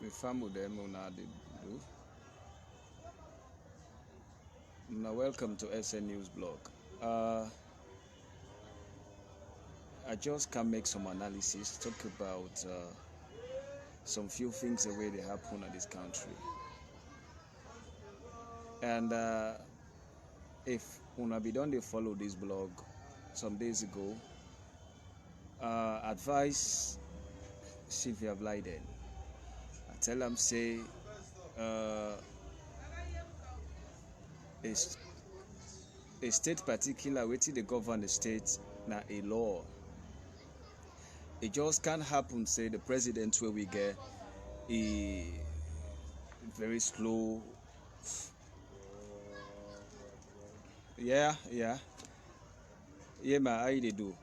We family them una dey do. Now welcome to SN News Blog. I just can make some analysis, talk about some few things the way they happen in this country. And if una be done they follow this blog some days ago, advice Sierra Leone. I tell them say a state particular waiting the govern the state na a law. It just can't happen say the president where we get a very slow. Yeah, ma, how they do?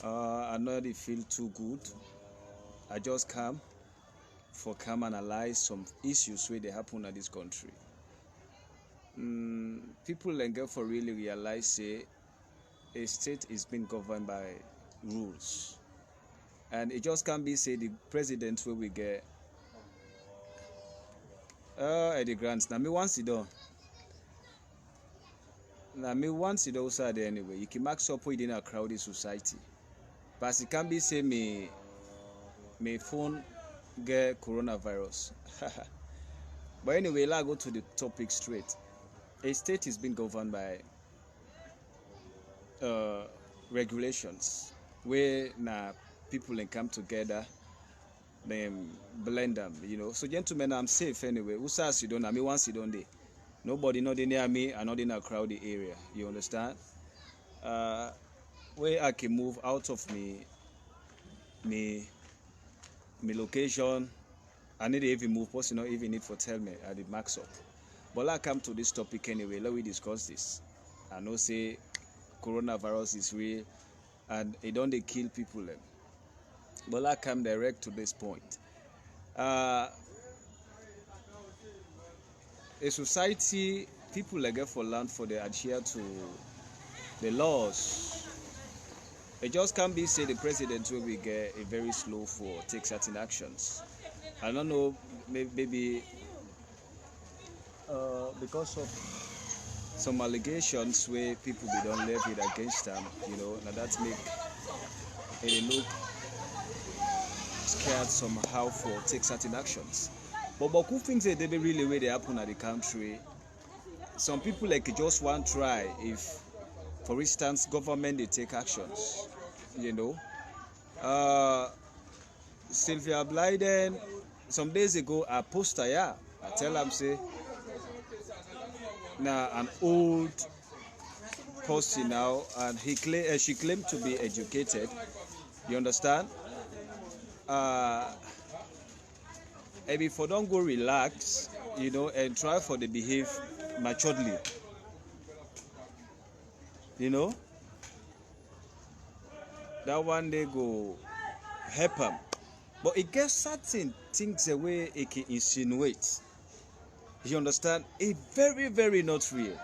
I know they feel too good. I just come analyze some issues where they happen in this country. People then get for really realize say a state is being governed by rules, and it just can't be say the president where we get at the grants. Now me once it done. Now me once it outside anyway. You can max up within a crowded society, but it can't be say me phone get coronavirus. But anyway, let's go to the topic straight. A state is being governed by regulations where now people can come together, them blend them, So gentlemen, I'm safe anyway. Who says you don't? I mean, once you don't, nobody not near me and not in a crowded area. You understand? Where I can move out of me location. I need to even move. Person not even need for tell me. I did max up. But I come to this topic anyway. Let we discuss this. I know say coronavirus is real and it don't they kill people. But I come direct to this point. A society, people get for land for they adhere to the laws. It just can't be say the president will be get a very slow for take certain actions. I don't know, maybe because of some allegations where people be don't levy it against them, now that make it look scared somehow for take certain actions. But who thinks that they be really where they happen at the country? Some people like just want to try if, for instance, government they take actions, Sierra Leone, some days ago, a poster, I tell them say, now an old person now, and she claimed to be educated. You understand? And if you don't go relax, and try for the behave maturely, that one day go help them. But it gets certain things the way it can insinuate. You understand? It very, very not real.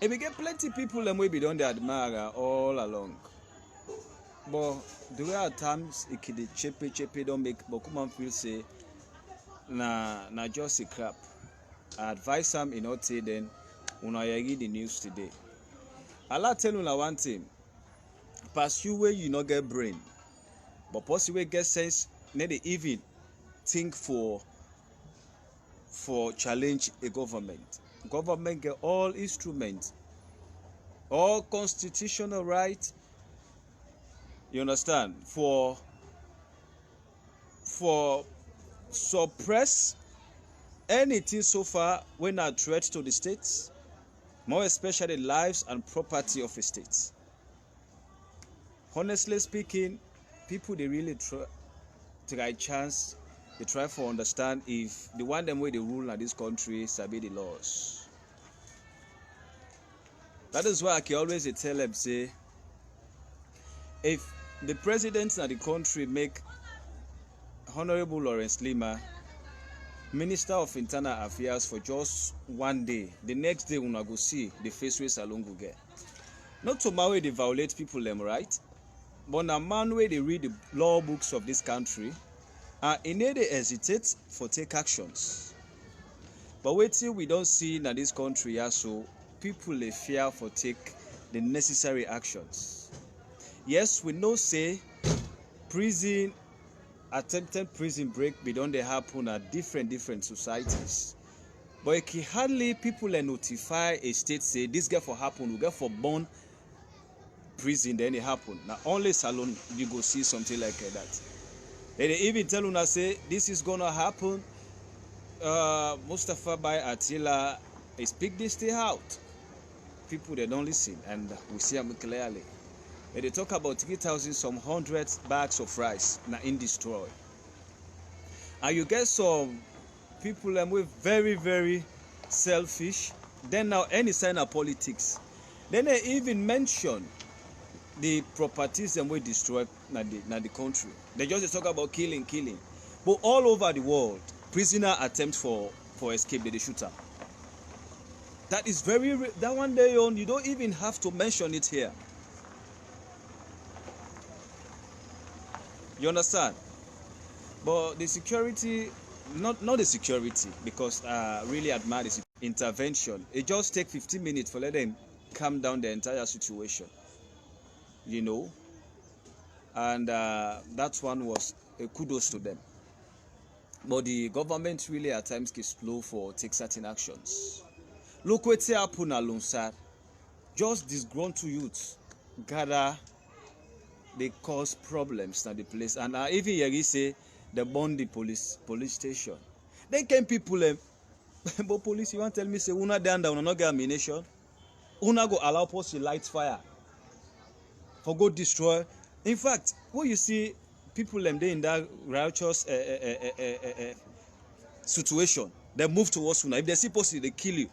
And we get plenty people and we be done the admire all along. But the way at times it can chepe don't make but come and feel say na just a crap. I advise them say then when I read the news today. Allah tell you one thing. Pursue where you not get brain. But possibly get sense, need to even think for challenge a government. Government get all instruments, all constitutional rights. You understand? For suppress anything so far when a threat to the states, more especially lives and property of the states. Honestly speaking, people they really try chance. They try to understand if the one them way they rule in this country sabi the laws. That is why I can always tell them say, if the presidents of the country make Honorable Lawrence Lima Minister of Internal Affairs for just one day, the next day when I go see the face way Salon go get. Not to my way they violate people them right, but a man where they read the law books of this country e no dey hesitate for take actions. But wetin we don see in this country so people dey fear for take the necessary actions. Yes, we know say attempted prison break be don dey happen at different societies. But it can hardly people notify a state say this get for happen, we get for born prison, then it happen. Now only salon you go see something like that. They even tell una say this is gonna happen. Mustafa by Attila speak this thing out. People they don't listen, and we see them clearly. They talk about 3,000 some hundreds bags of rice now in destroy. And you get some people with very selfish. Then now any sign of politics. Then they even mention the properties and we destroy na the country. They just talk about killing. But all over the world, prisoner attempt for escape, they shoot up. That is that one day on, you don't even have to mention it here. You understand? But the security, not the security, because really admire the intervention. It just take 15 minutes for let them calm down the entire situation. You know, and that one was a kudos to them. But the government really at times is slow for take certain actions. Look what's happened alone, sir. Just disgruntled youths gather, they cause problems at the place, and even here say they burn the police station. Then came people, but police, you want to tell me say una down una not get ammunition, una go allow us to light fire. For go destroy. In fact, when you see people they in that righteous situation, they move towards you. If they see possible, they kill you.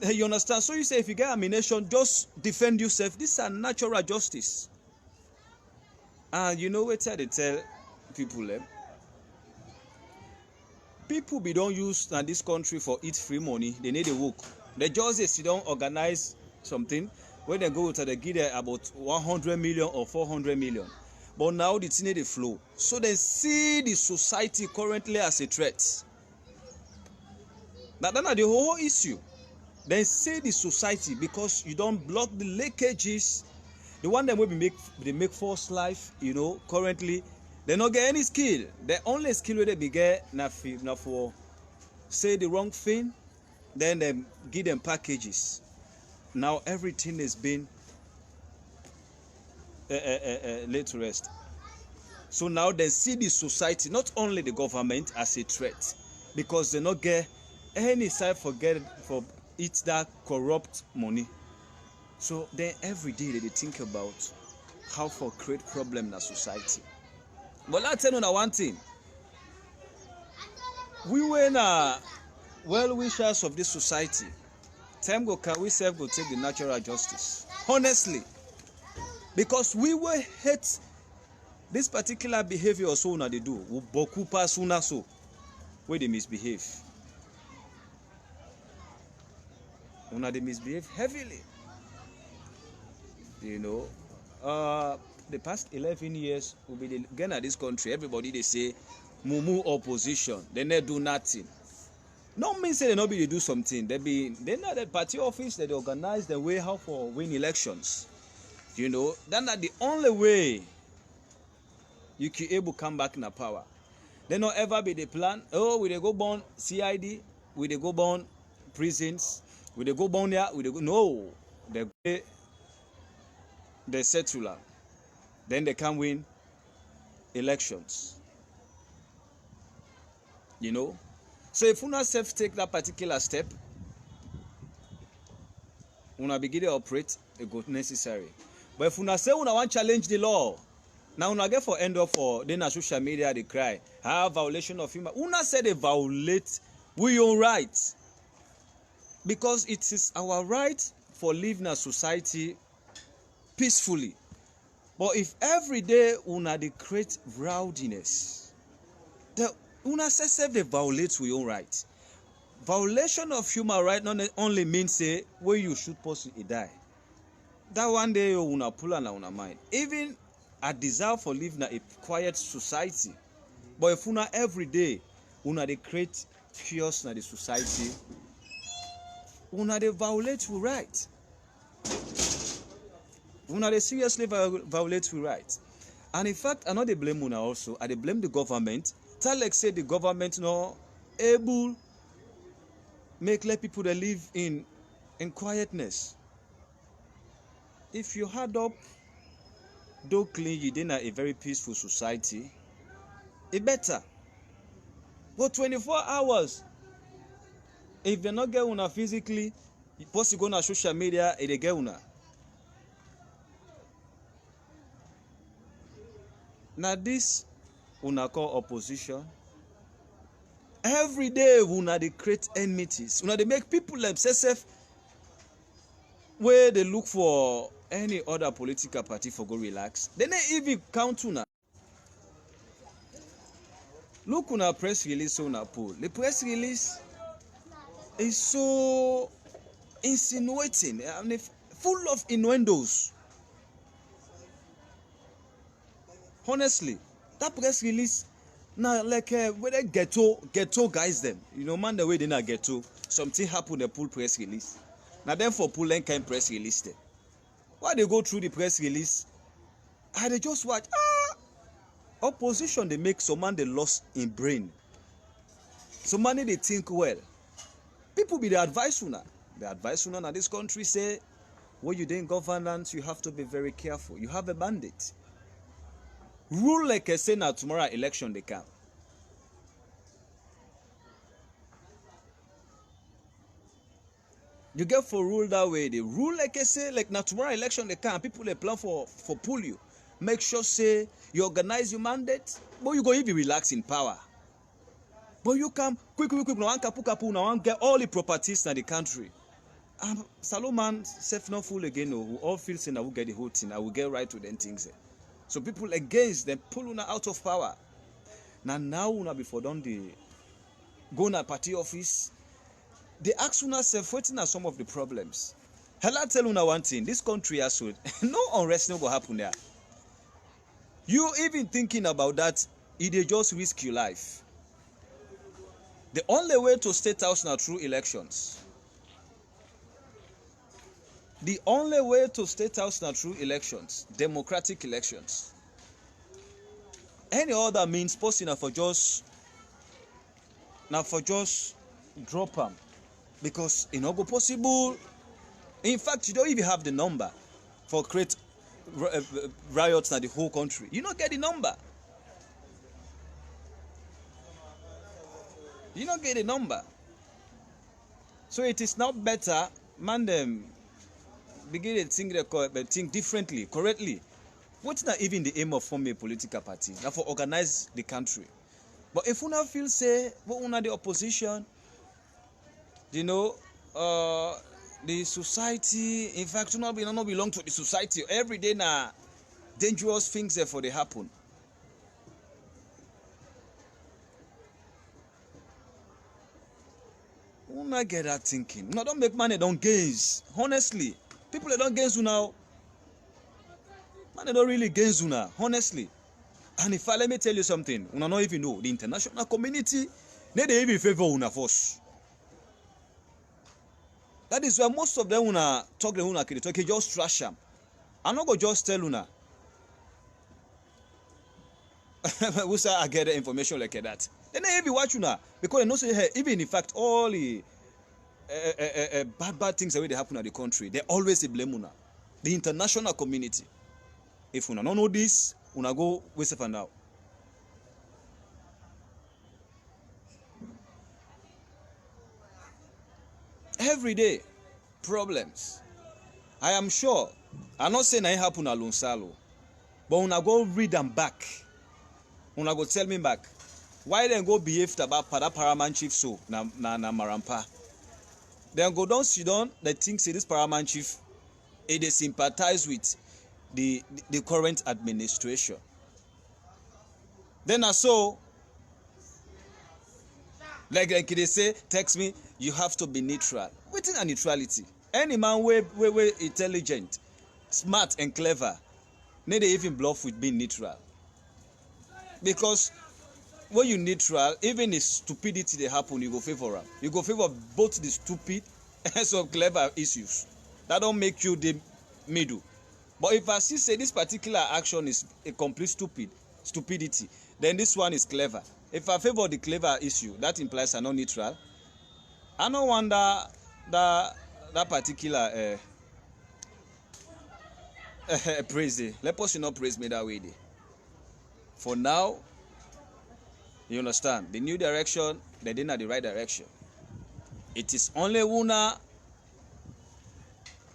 You understand? So you say if you get ammunition, just defend yourself. This is a natural justice. And you know what they tell people? People be don't use in this country for eat free money. They need a work. They just sit down, organize something. When they go to the give about 100 million or 400 million. But now the thing they flow. So they see the society currently as a threat. That's the whole issue. They see the society because you don't block the leakages. The one that will make forced life, you know, currently, they don't get any skill. The only skill they get na for say the wrong thing, then they give them packages. Now everything has been laid to rest. So now they see the society, not only the government, as a threat, because they not get any side for it that corrupt money. So then every day they think about how for create problem in the society. But let's tell you one thing. We were well wishers of this society. Time go can we self go take the natural justice. Honestly. Because we will hate this particular behavior or so they do. Boku pass una so where they misbehave. Una they misbehave heavily. You know. The past 11 years will be again at this country. Everybody they say mumu opposition. They never do nothing. No means say they not be they do something. They not the party office that they organize the way how for win elections. You know, then that the only way you can able come back in the power. They not ever be the plan. Oh, we they go born CID, we they go born prisons, we they go born here, we they go no. They settle. Then they can win elections. You know? So if una self take that particular step, una begin to operate, it go necessary. But if una say una want challenge the law, now una get for end up for then social media they cry, violation of human. Una say they violate we own rights. Because it is our right for living a society peacefully. But if every day una they create rowdiness, the una say they violate we own right. Violation of human right not only means say where you should possibly die. That one day you una pull on una mind. Even a desire for living a quiet society, But if una every day una dey create chaos in the society, una dey violate we right. Una dey seriously violate we right. And in fact, I no dey blame una also. I dey blame the government. Tell like say the government no able let people dey live in quietness. If you had up, do clean, you dey a very peaceful society, it better. But 24 hours, if they not get una physically, post go on social media, they get una. Now this una call opposition. Every day una dey create enmities. Una dey make people themselves where they look for any other political party for go relax. They don't even count una. Look una press release una pull. The press release is so insinuating, I mean, full of innuendos. Honestly, that press release now like whether ghetto guys them. You know, man, the way they not ghetto, something happen they pull press release. Now then for pull any kind press release them. Why they go through the press release? And they just watch opposition they make some man they lost in brain. Some man they think well. People be the advice una. The advice una in this country say when you in governance you have to be very careful. You have a mandate. Rule like I say now tomorrow election they come. You get for rule that way. They rule like I say, like now tomorrow election they come. People they plan for pull you. Make sure say you organize your mandate, but you go even relax in power. But you come quick. No one kapu. No one get all the properties in the country. Salomon self not full again. No, who all feels in I will get the whole thing. I will get right to them things. So people against them pull una out of power. Now una before done the go na party office. They ask una self waiting at some of the problems. Hella tell una one thing. This country has no unrest no go happen there. You even thinking about that, it just risk your life. The only way to state house now through elections. The only way to state house now through elections, democratic elections. Any other means possible for just drop them. Because it not go possible. In fact, you don't even have the number for create riots in the whole country. You don't get the number. You don't get the number. So it is now better, man, them begin to think differently, correctly. What's not even the aim of forming a political party? Now for organize the country. But if una feel say, what una the opposition, you know, the society, in fact, not belong to the society. Every day now, dangerous things therefore they happen. Who not get that thinking? No, don't make money, don't gains. Honestly, people that don't gains you now. Man, they don't really gains you now, honestly. And if let me tell you something, una not even know the international community, they even favor una force. That is why most of them una talk the una talk just trash them. I'm not gonna just tell una. We say I get the information like that. Then they even watch una because they know say hey, even in fact all the bad things that they happen in the country, they always blame una, the international community. If una don't know this, una go waste for now. Every day, problems. I am sure. I'm not saying it happen alone, Salo, but una go read them back. Una go tell me back. Why then go behave about that paramount chief so na Marampa? Then go down sit down. They think say this paramount chief, they sympathize with the current administration. Then I saw. Like they say, text me, you have to be neutral. Within a neutrality. Any man way intelligent, smart and clever, need they even bluff with being neutral. Because when you neutral, even if stupidity they happen, you go favor am. You go favor both the stupid and some clever issues. That don't make you the middle. But if I see say this particular action is a complete stupidity, then this one is clever. If I favor the clever issue, that implies I'm not neutral. I no wonder that particular praise. Let us not praise me that way. Day. For now, you understand the new direction, they didn't have the right direction. It is only una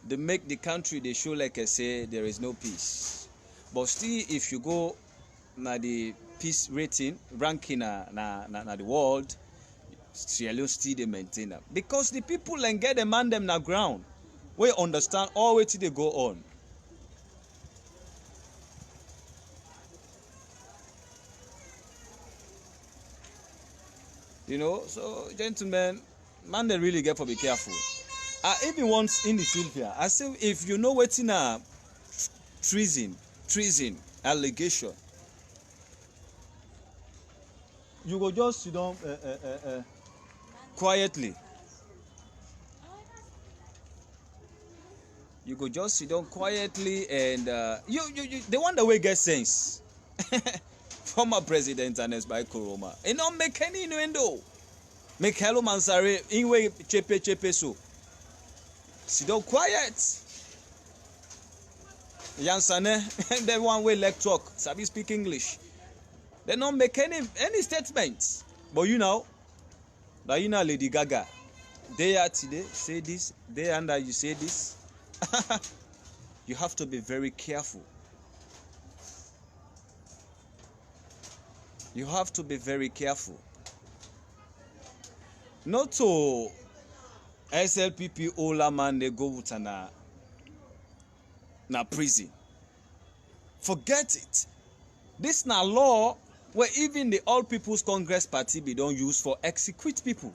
they make the country they show like I say there is no peace. But still, if you go na the peace rating ranking na the world, Sierra Leone still they maintain them because the people and get them man them na ground. We understand all way till they go on. You know, so gentlemen, man, they really get to be careful. I even once in the Sylvia, I say if you know what's in a treason allegation, you go just sit down quietly. You go just sit down quietly and you the one that will get sense. Former president Ernest by Koroma. And not make any innuendo. Make hello mansare inwe chepe so. Sit down quiet. Yansane, the one way like talk, sabi speak English. They don't make any statements. But you know, Lady Gaga. Day out today, say this, day under you say this. You have to be very careful. You have to be very careful. Not to SLPP Ola man they go to na prison. Forget it. This na law where even the All People's Congress Party be don't use for execute people.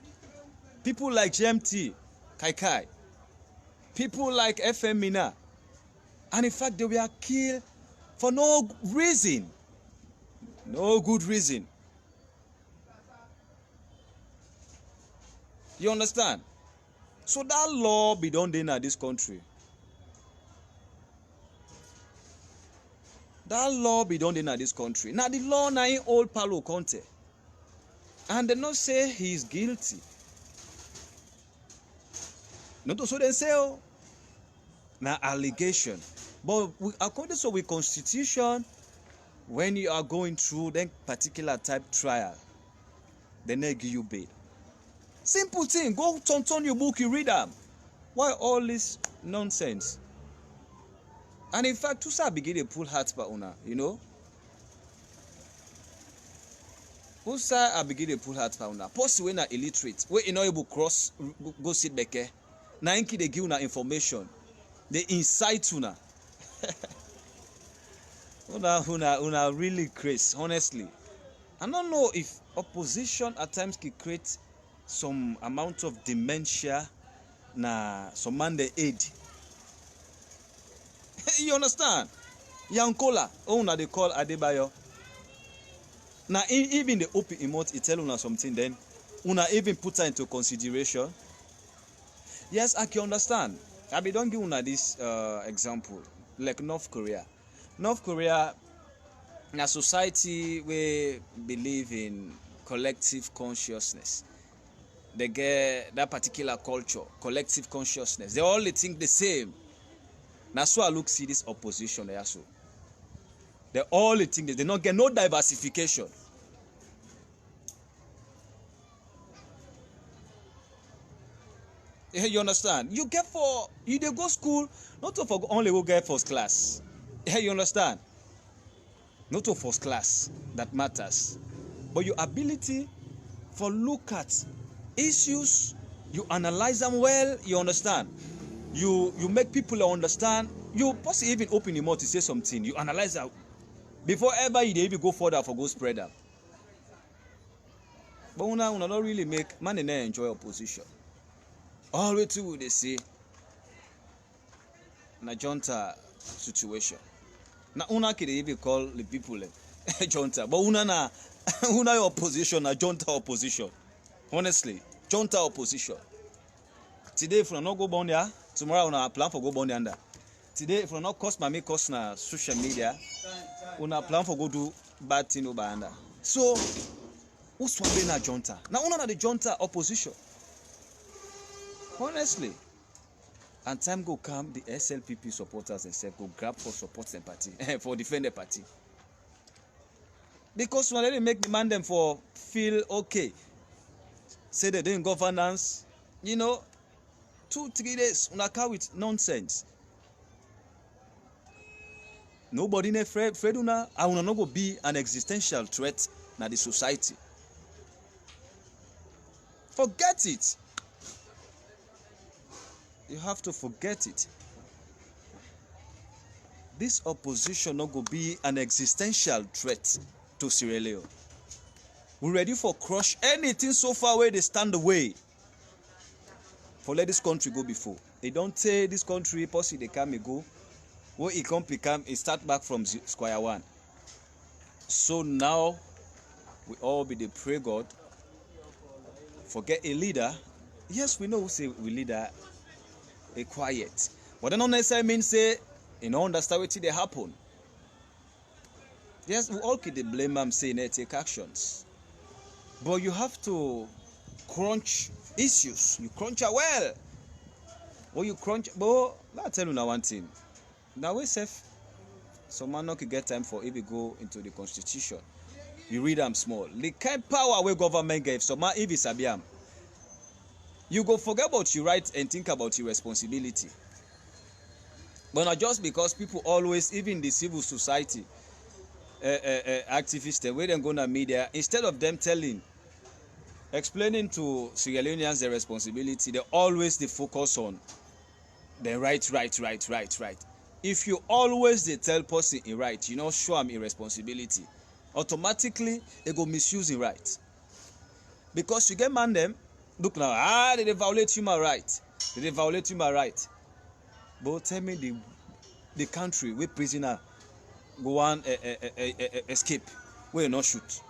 People like GMT, Kai. People like FM Mina. And in fact they were killed for no reason. No good reason. You understand? So that law be done in this country. That law be done in this country. Now the law na in old Palo Conte. And they not say he is guilty. Not so they say oh, na allegation. But according to the constitution, when you are going through that particular type trial, they never give you bail. Simple thing. Go turn your book, you read them. Why all this nonsense? And in fact, Tusa begin to pull hearts by una, you know. Tusa begin to pull hearts by una. Post when na illiterate, when you know able cross go sit back. Na inki they give una information, they incite una. Una really crazy, honestly. I don't know if opposition at times can create some amount of dementia na some man they aid. You understand? Yankola, una they call Adebayo. Now even the open emote, it tell una something then. Una even put her into consideration. Yes, I can understand. I be don't give una this example. Like North Korea. North Korea, a society we believe in collective consciousness. They get that particular culture, collective consciousness. They all think the same. Now so I look see this opposition there so. They all think they don't get no diversification. You understand? You get for you they go school not to for only go get first class. You understand? Not to first class that matters, but your ability for look at issues, you analyze them well. You understand? You make people understand. You possibly even open your mouth to say something. You analyze that before ever you even go further for go spread them. But una not really make man and enjoy opposition. Always too they say na junta situation. Na una can even call the people junta, but una na Una opposition, a junta opposition. Honestly, junta opposition. Today, if we not go born there, tomorrow we plan for go born there. Today, if we not cost my cost na social media, we plan for go do bad thing over under. So, who's swapping a junta? Now, una the junta opposition. Honestly, and time go come, the SLPP supporters themselves go grab for support the party, for defend the party. Because when they make demand them for feel okay, say they're doing governance, 2-3 days, una car with nonsense. Nobody ne afraid una, I will not go be an existential threat na the society. Forget it. You have to forget it. This opposition not go be an existential threat to Sierra Leone. We're ready for crush anything so far away they stand away. For let this country go before. They don't say this country possibly they come and go. Where it can become it start back from square one. So now we all be the pray God. Forget a leader. Yes, we know who say we leader. A quiet, but that not necessarily mean say understand what they happen. Yes, we all keep the blame am saying they take actions, but you have to crunch issues. You crunch it well. Or you crunch, but I tell you now one thing. Now we safe. Some man not get time for if you go into the constitution. You read them small. The kind power where government gave some man if it's sabiam. You go forget about your rights and think about your responsibility. But not just because people always, even the civil society activists, the way they go to media, instead of them explaining to Sierra Leoneans their responsibility, they focus on the right. If you always they tell person in right, show them irresponsibility, automatically they go misuse the right. Because you get man them. Look now, they violate human rights. They violate human rights. But tell me the country where prisoner go on escape, where not shoot.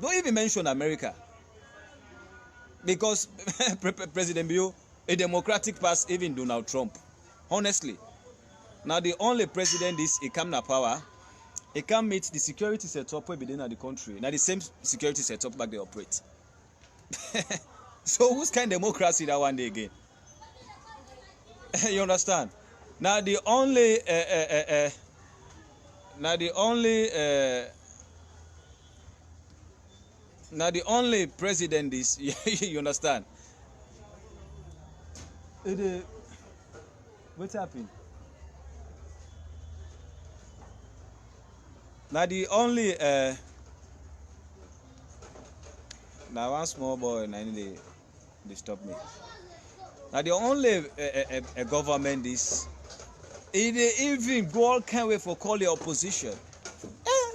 Don't even mention America. Because President Bio, a democratic pass, even Donald Trump. Honestly. Now the only president he come to power, he can meet the security setup within the country. Now the same security setup back they operate. So whose kind of democracy that one day again? You understand? Now the only president is you understand? What's happening? Now the only now one small boy and they stop me. Now the only a government is it even go all kind way for call the opposition.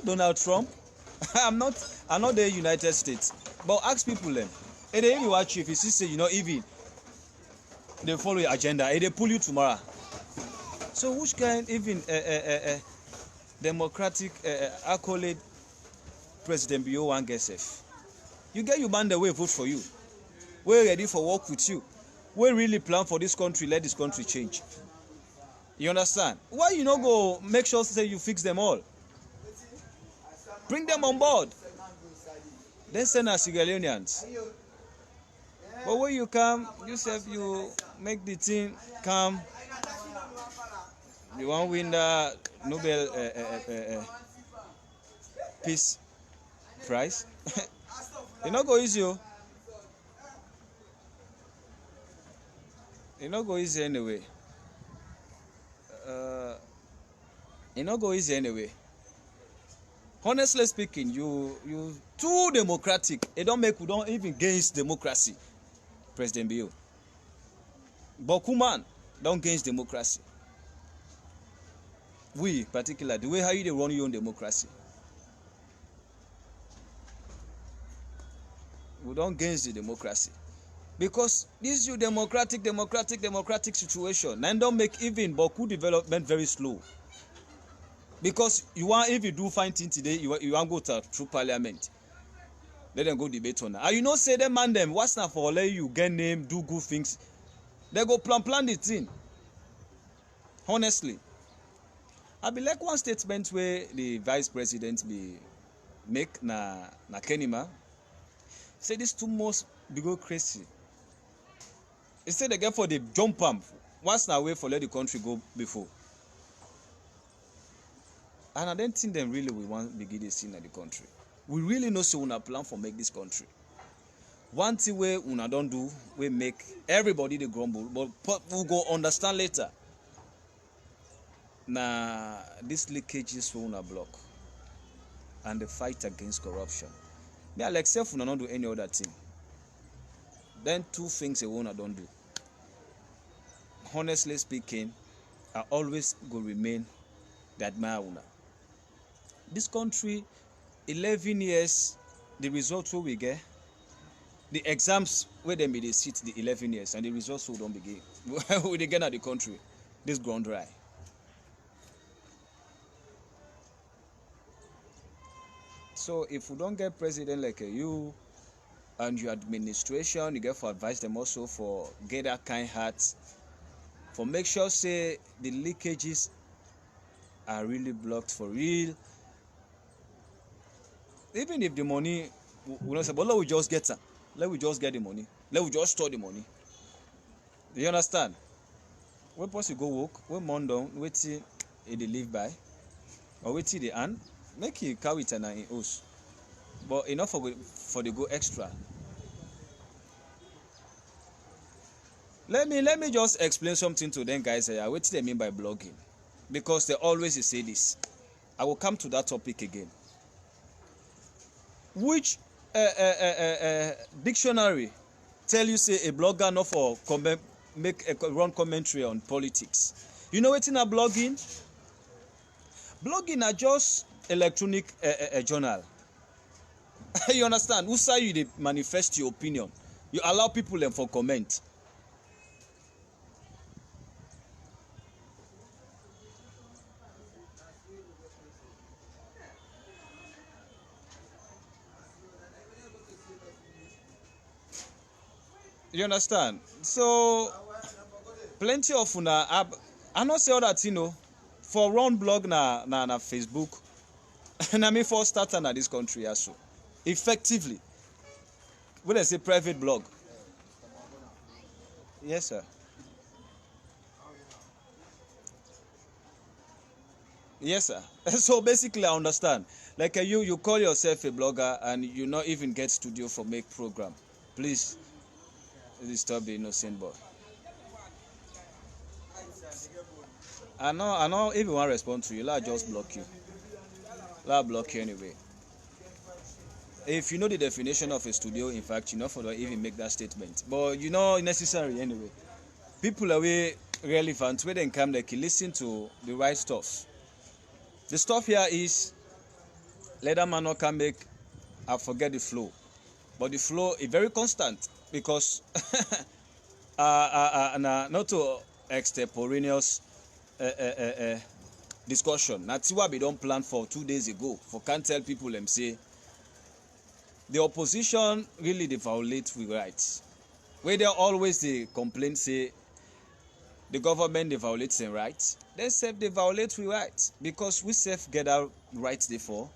Donald Trump. I'm not the United States, but ask people them. They even watch you if you say even they follow your agenda. They pull you tomorrow. So which kind even democratic accolade President Bio one gets? You get your man the way vote for you. We're ready for work with you. We really plan for this country, let this country change. You understand? Why you not go make sure say you fix them all? Bring them on board. Then send us Sierra Leoneans. But when you come, you make the thing come. You want win the Nobel Peace Prize. It not go easy. It not go easy anyway. It not go easy anyway. Honestly speaking, you too democratic. We don't even gains democracy. President Bio. Bokuman don't gains democracy. We particular the way how you run your own democracy. We don't gain the democracy. Because this is your democratic situation. And don't make even Boku development very slow. Because you want, if you do find thing today, you want go to through parliament. Let them go debate on that. And you know, say them man them, what's not for let you get name, do good things. They go plan the thing. Honestly. I be like one statement where the vice president be make na Kenima. Say this two most be go crazy. Instead they get for the jump pump. What's not way for let the country go before. And I don't think them really we want begin this thing in the country. We really know so una plan for make this country. One thing we una don't do, we make everybody the grumble, but we'll go understand later. Now these leakages will una block and the fight against corruption. Me I like self una not do any other thing. Then two things a una don't do. Honestly speaking, I always go remain the admire una. This country, 11 years, the results we get, the exams where they may sit the 11 years and the results who don't begin. We again at the country, this ground dry. So if we don't get president like you and your administration, you get for advise them also for get that kind heart, for make sure say the leakages are really blocked for real. Even if the money, we don't say, but let we just get it. Let we just get the money. Let we just store the money. Do you understand? When person go work, when money down, wait till they live by, or wait till they earn, make it carry it in house. But enough for the go extra. Let me just explain something to them guys here. What do they mean by blogging? Because they always say this. I will come to that topic again. Which dictionary tell you say a blogger not for make a run commentary on politics? You know what's in a blogging? Blogging are just electronic journal. You understand? Who say you they manifest your opinion? You allow people them for comment. You understand? So plenty of una I not say all that you know for run blog na Facebook and I mean for starter na this country also effectively when I say private blog. Yes sir. Yes sir. So basically I understand like you call yourself a blogger and you not even get studio for make program. Please disturb the innocent boy. I know if you want to respond to you, I'll just block you. I'll block you anyway. If you know the definition of a studio, in fact, you know for even make that statement. But you know necessary anyway. People are way relevant where they come they can listen to the right stuff. The stuff here is let that man not can make I forget the flow. But the flow is very constant. Because not to extemporaneous discussion. That's what we don't plan for 2 days ago. For can't tell people them say the opposition really they violate we rights. Where they always they complain say the government they violate their rights. They say they violate we rights because we self get our rights therefore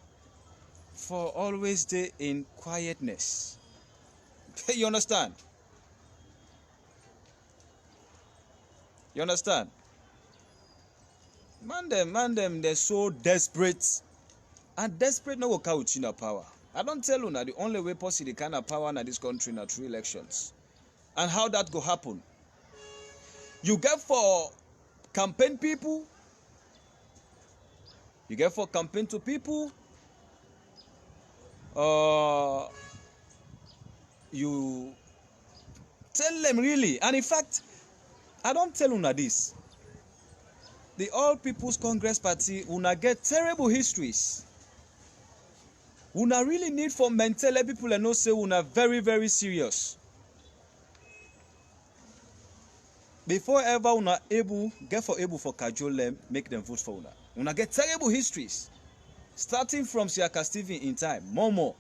for always they in quietness. You understand? You understand? Man them, they're so desperate. And desperate no work out with China power. I don't tell you now the only way possible the kind of power in this country now through elections. And how that go happen. You get for campaign people. You get for campaign to people. You tell them really, and in fact I don't tell una this, the All People's Congress Party una get terrible histories. Una really need for mental people and know say una very very serious before ever una able get for able for cajole them make them vote for una. Una get terrible histories. Starting from Siaka Stephen in time, more.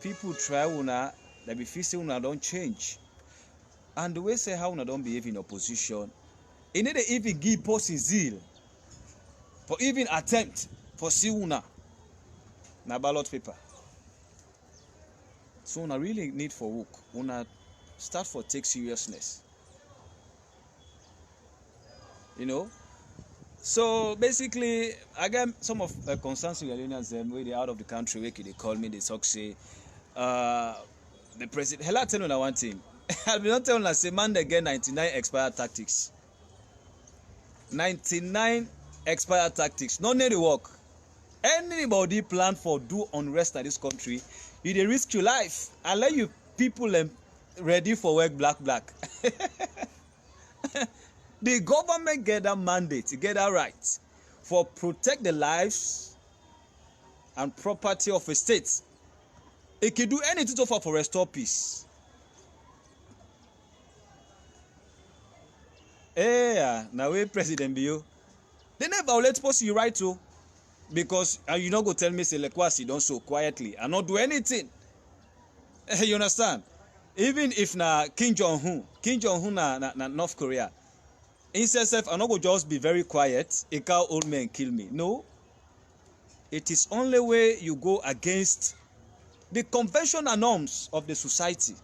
People try una, they be feel say una don't change. And the way say how una don't behave in opposition, it need to even give person zeal for even attempt for see una na ballot paper. So una really need for work. Una start for take seriousness. You know? So basically, again, some of concerns Sierra Leoneans where they out of the country, where they call me, they talk say, the president. Hell, I tell you one thing. I'll be not telling us say man again 99 expired tactics. 99 expired tactics. No need to work. Anybody plan for do unrest in this country, you dey risk your life and let you people ready for work black. The government get that mandate, get that right for protect the lives and property of a state. It can do anything for restore peace. Now we president be you. They never violate policy you right to, because you not go tell me say Lekwasi don't so quietly and not do anything. You understand? Even if na Kim Jong-un na North Korea. Instead, I'm not going to just be very quiet. A cow old man kill me. No. It is only way you go against the conventional norms of the society.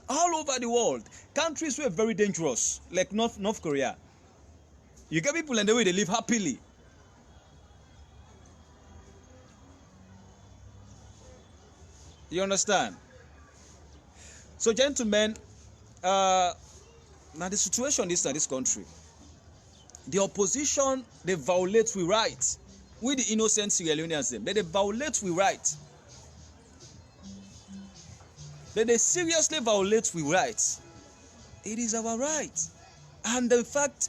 All over the world, countries were very dangerous, like North Korea. You get people in the way they live happily. You understand? So, gentlemen, now the situation is in this country. The opposition, they violate we right. We the innocent Sierra Leoneans, they violate we right. They seriously violate we right. It is our right. And in fact,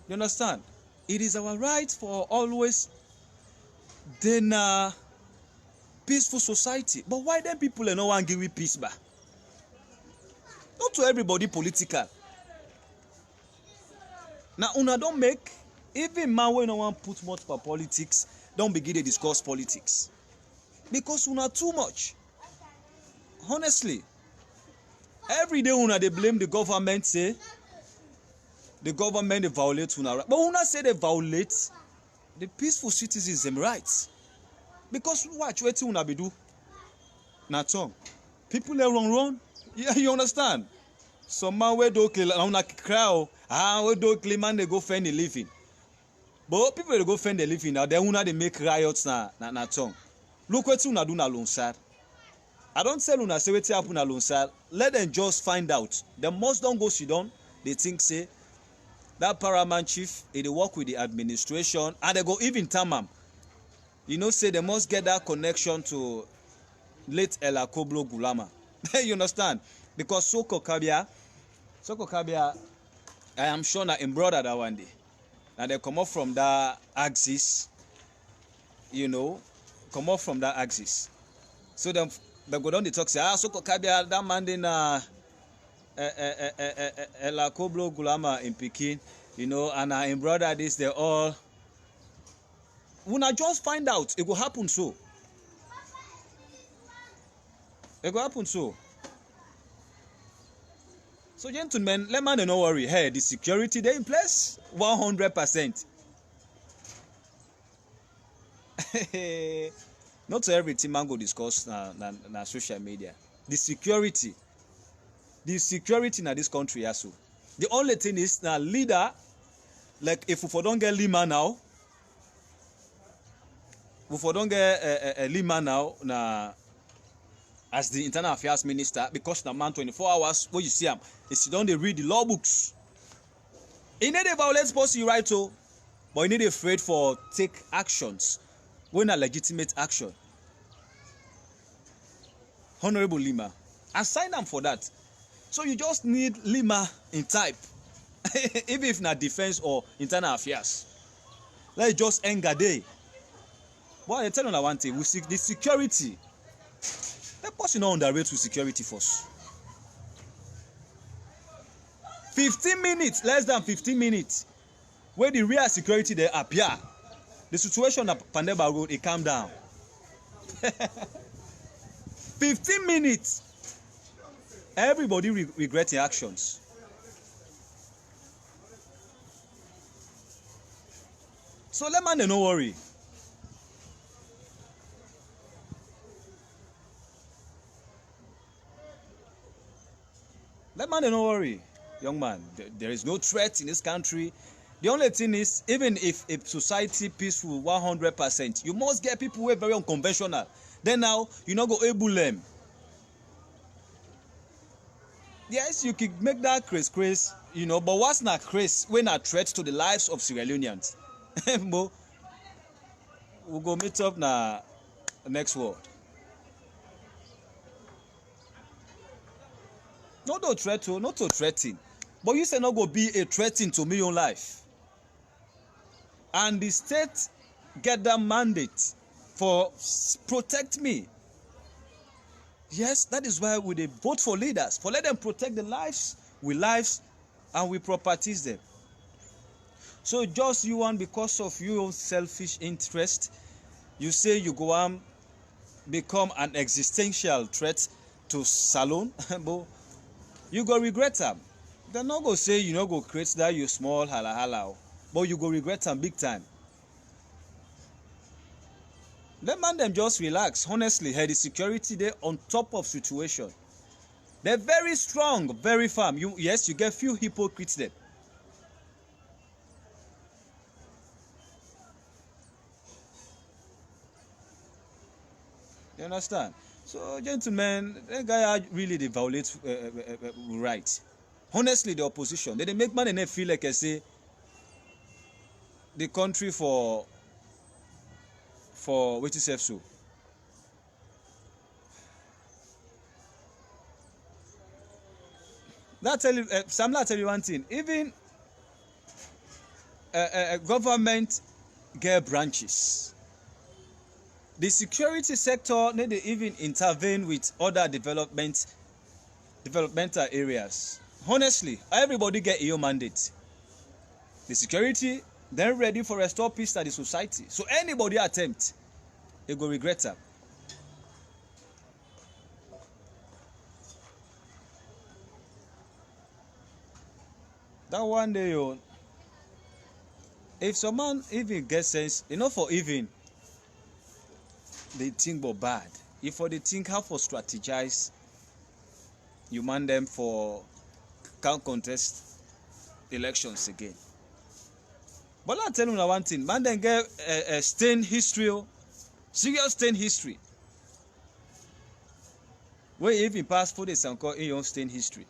you understand? It is our right for always then peaceful society. But why then people no one give we peace back? Not to everybody political. Now, una don't make, even man when no one put much for politics, don't begin to discuss politics. Because una too much. Honestly, every day una they blame the government, say, the government they violate una right. But una say they violate the peaceful citizens' rights. Because watch, what una be do? Na tongue. People they run. Yeah, you understand? Some man we do kill on a crowd. We do kill man they go find a living. But people they go find a living now. They una they make riots na tongue. Look what una do na Lonsar. I don't tell una say what happen na Lonsar. Let them just find out. The most don't go sit down. They think say that paramount chief they work with the administration and they go even tamam. You know say they must get that connection to late Ella Koblo Gulama. You understand? Because Soko Kabia, I am sure that in brother that one day. Now they come up from that axis, you know, So they go down the talk say, Soko Kabia, that man in Ella Koblo Gulama in Pekin, you know, and in brother this, they all. When I just find out, it will happen so. So, gentlemen, let man no worry. Hey, the security they in place 100%. Not to everything man go discuss na social media. The security in this country also. The only thing is na leader, like if we don't get Lima now, na as the internal affairs minister, because the man 24 hours what you see him is you don't read the law books. He need a violence policy right to, but he need afraid for take actions when a legitimate action. Honorable Lima, assign them for that. So you just need Lima in type, even if not defense or internal affairs. Let's just end a day. But I tell you one thing, we see the security. Let us not underrate with security force. 15 minutes, less than 15 minutes, where the real security they appear, the situation at Pandeba Road, it calm down. 15 minutes, everybody regret their actions. So let man no worry. Let man no worry, young man. There is no threat in this country. The only thing is, even if a society peaceful 100%, you must get people who are very unconventional. Then now, you not go able them. Yes, you can make that craze, you know, but what's not craze when a threat to the lives of Sierra Leoneans? We'll go meet up na next world. Not to threat, not to threaten, but you say not go be a threatening to me own life. And the state get that mandate for protect me. Yes, that is why we vote for leaders, for let them protect the lives, and we properties them. So just you want, because of your own selfish interest, you say you go and become an existential threat to Salone, but you go regret them. They're not go say you know go create that you small hala, but you go regret them big time. Let man them just relax. Honestly, hey, the security they on top of situation. They're very strong, very firm. Yes, you get few hypocrites there. You understand? So, gentlemen, that guy really they violate rights. Honestly, the opposition they make man and they feel like I say the country for which is so. That tell you, Sam, tell you one thing. Even government get branches. The security sector need to even intervene with other developmental areas. Honestly, everybody get your mandate. The security, they're ready for restore peace to the society. So anybody attempt, they go regret that. That one day, if someone even gets sense, enough for even they think but bad. If for they think how for strategize, you man them for can't contest elections again. But I tell you one thing, man then get a stained history, serious stained history. Where even pass for this and call in your stained history.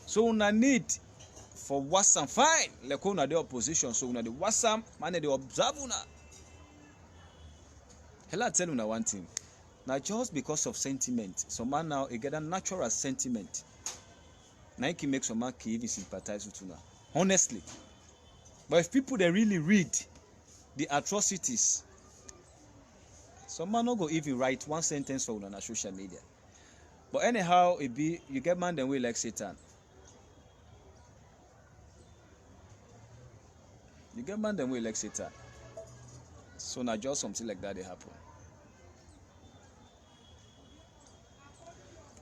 So una need for wasam fine, like una the opposition. So una the wasam, man they observe una. Hell, I tell you one thing. Now just because of sentiment, some man now get a natural sentiment. Now it can make some man even sympathize with una. Honestly. But if people they really read the atrocities, some man not go even write one sentence for on social media. But anyhow, it be you get man them way like Satan. You get man them way like Satan. So now just something like that they happen.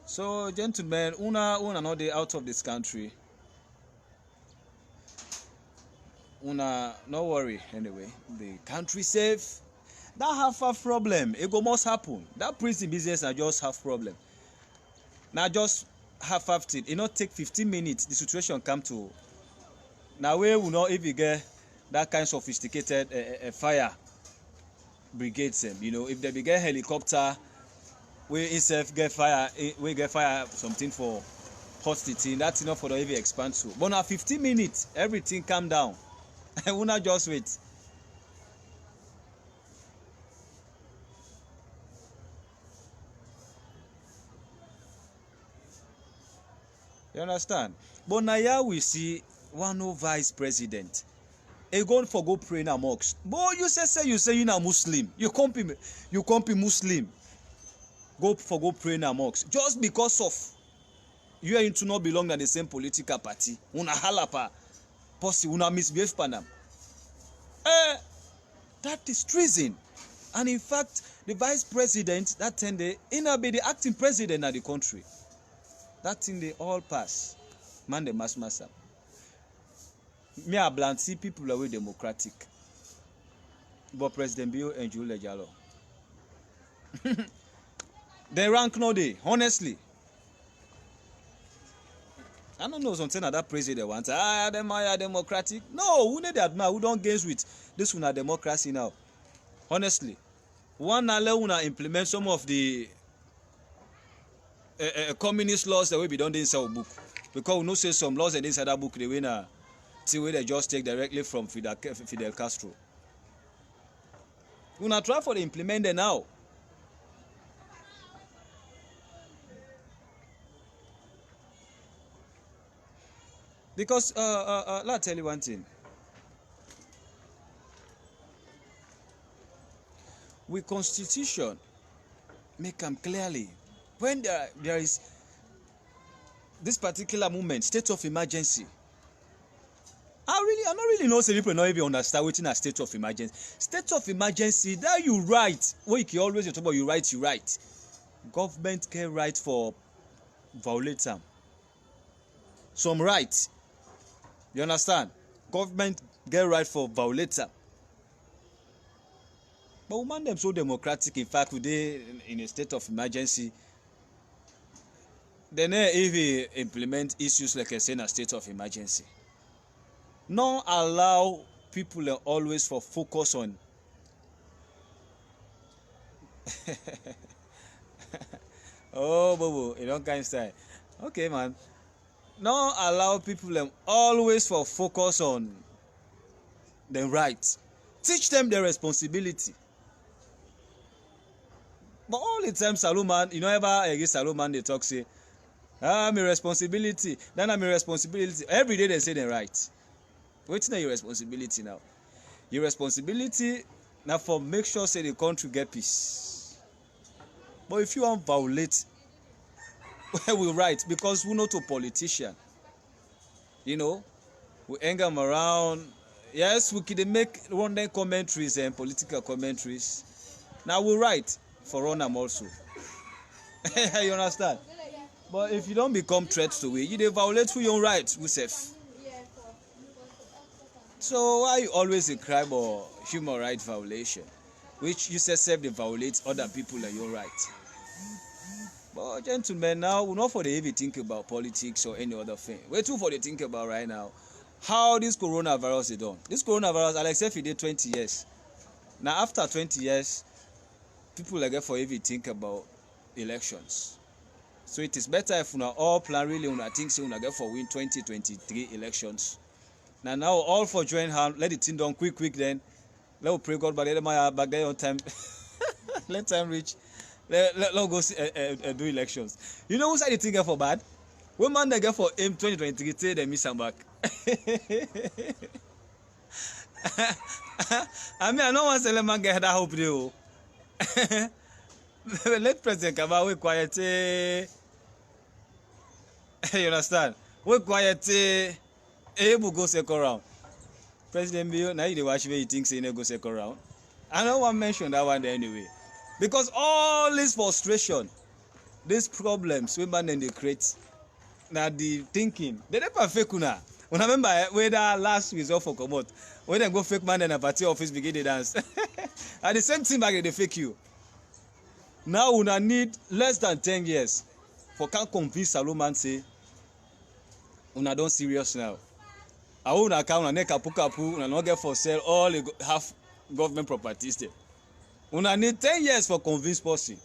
So gentlemen, una not they out of this country. Una no worry anyway. The country safe. That half a problem. It go must happen. That prison business are just half problem. Now just half thing. It not take 15 minutes. The situation come to. Now we will not even get that kind of sophisticated fire brigades them. You know, if they get helicopter, we itself get fire. We get fire something for hostility. That's enough for the heavy expand to. But now 15 minutes, everything calm down. I will not just wait. You understand? But now here we see one no vice president. He going for go pray in a mosque. But you say you na Muslim. You can't be Muslim. Go pray in a mosque. Just because of you and to not belong to the same political party. Una halapa, posse, una misbehave panam. That is treason. And in fact, the vice president that time they be the acting president of the country. That thing they all pass. Man, the mass massa. Me a bland see people are democratic. But President Bill and Julia Jallo. They rank no day, honestly. I don't know something that president wants. Them are democratic. No, we need to admire. We don't gaze with this one democracy now. Honestly. One alone implement some of the communist laws that we be done inside our book. Because we know say some laws that inside that book they win till they just take directly from Fidel Castro. We not try for the implement them now. Because let me tell you one thing. With constitution, make them clearly when there is this particular moment, state of emergency. I don't really know some people not even understand what in a state of emergency. State of emergency, that you write. What you always talk about, you write. Government can write for violate them. Some rights. You understand? Government get right for violate them. But we man them so democratic. In fact, today in a state of emergency, they never even implement issues like I say in a state of emergency. Not allow people always for focus on. Oh, Bobo, you don't kind style. Okay, man. Not allow people always for focus on the rights. Teach them the responsibility. But all the time, Salomon, you know, ever against Salomon, they talk, say, my responsibility. Then I'm a responsibility. Every day they say the right. What's now your responsibility now? Your responsibility now for make sure say the country get peace. But if you want violate, we right because we're not a politician. You know, we hang them around. Yes, we can make random commentaries and political commentaries. Now we write for run them also. You understand? But if you don't become threats to it, you violate who your rights, we safe. So why you always cry for human rights violation, which you say self they violate other people and your right? But gentlemen, now we're not for the heavy think about politics or any other thing. We're too for the think about right now how this coronavirus is done. This coronavirus, Alex, if it did 20 years. Now after 20 years, people get for heavy think about elections. So it is better if we all plan really on think so we get for win 2023 elections. Now all for join hand, let the thing done quick then. Let us pray God but let my back there on time. Let time reach. Let go do elections. You know who said the thing get for bad? When man they get for aim 2023 say they miss them back. I mean I don't want to let man get that hope though. Let President Kaba we quiet. You understand? We quiet. Able go second round. President Bill, now you watch where you think say you go second round. I don't want to mention that one there anyway. Because all this frustration, these problems, women then they create. Now the thinking, they never fake una. When I remember whether last result for come out, when they go fake man in a party office begin to dance. At the same time, they fake you. Now una need less than 10 years for can convince Salomon say una don't serious now. I own account and kapu una not get for sale all the half government properties there. Una need 10 years for convince person.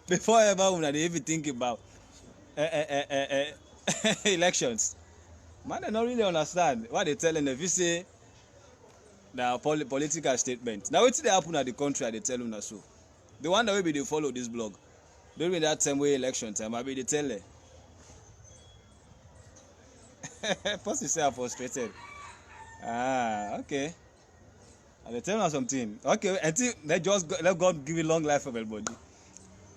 Before ever una they even think about elections. Man, they don't really understand what they telling them. If you say the political statement. Now what's they happen at the country they tell una so. The one that will be they follow this blog. During that time way election time, I be they tell them. First you say I'm frustrated. Okay. And they tell me something. Okay, until let God give you long life for everybody.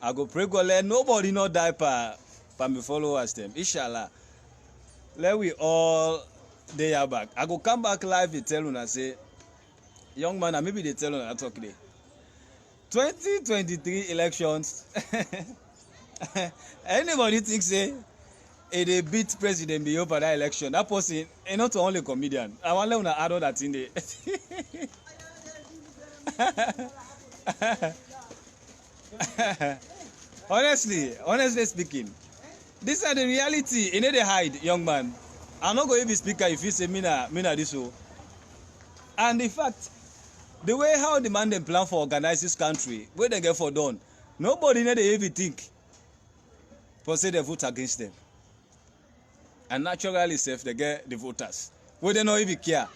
I go pray God let nobody no die pa for me followers them. Inshallah. Let we all day back. I go come back live and tell you and say, young man, maybe they tell you I talk today. 2023 elections. Anybody thinks say they beat President Biyo for that election? That person is not only comedian. I want to add all that in there. honestly speaking, these are the reality. You need to hide, young man. I'm not going to be speaker if you say mina this so. And in fact, the way how the man them plan for organize this country, where they get for done, nobody need to even think for say they vote against them. And naturally, self they get the voters. Where they not even care.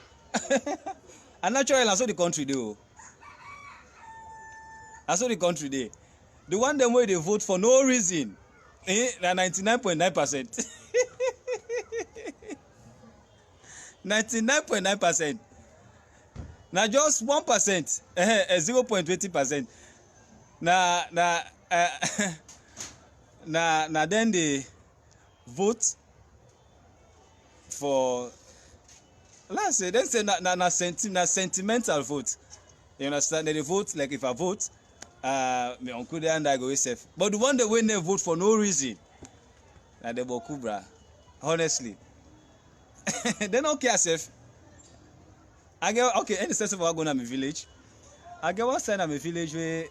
And naturally, that's what the country do. That's what the country do. The one them where they vote for no reason, na 99.9%. 99.9%. Now just 1%, 0.20%. Now then they vote for. Let's say then say na sentimental vote. You understand? They vote like if I vote, my uncle and I go safe. But the one that when they vote for no reason, na the Bokubra. Honestly, they don't care safe. I get okay. Any sense of I go to my village. I get one side of my village where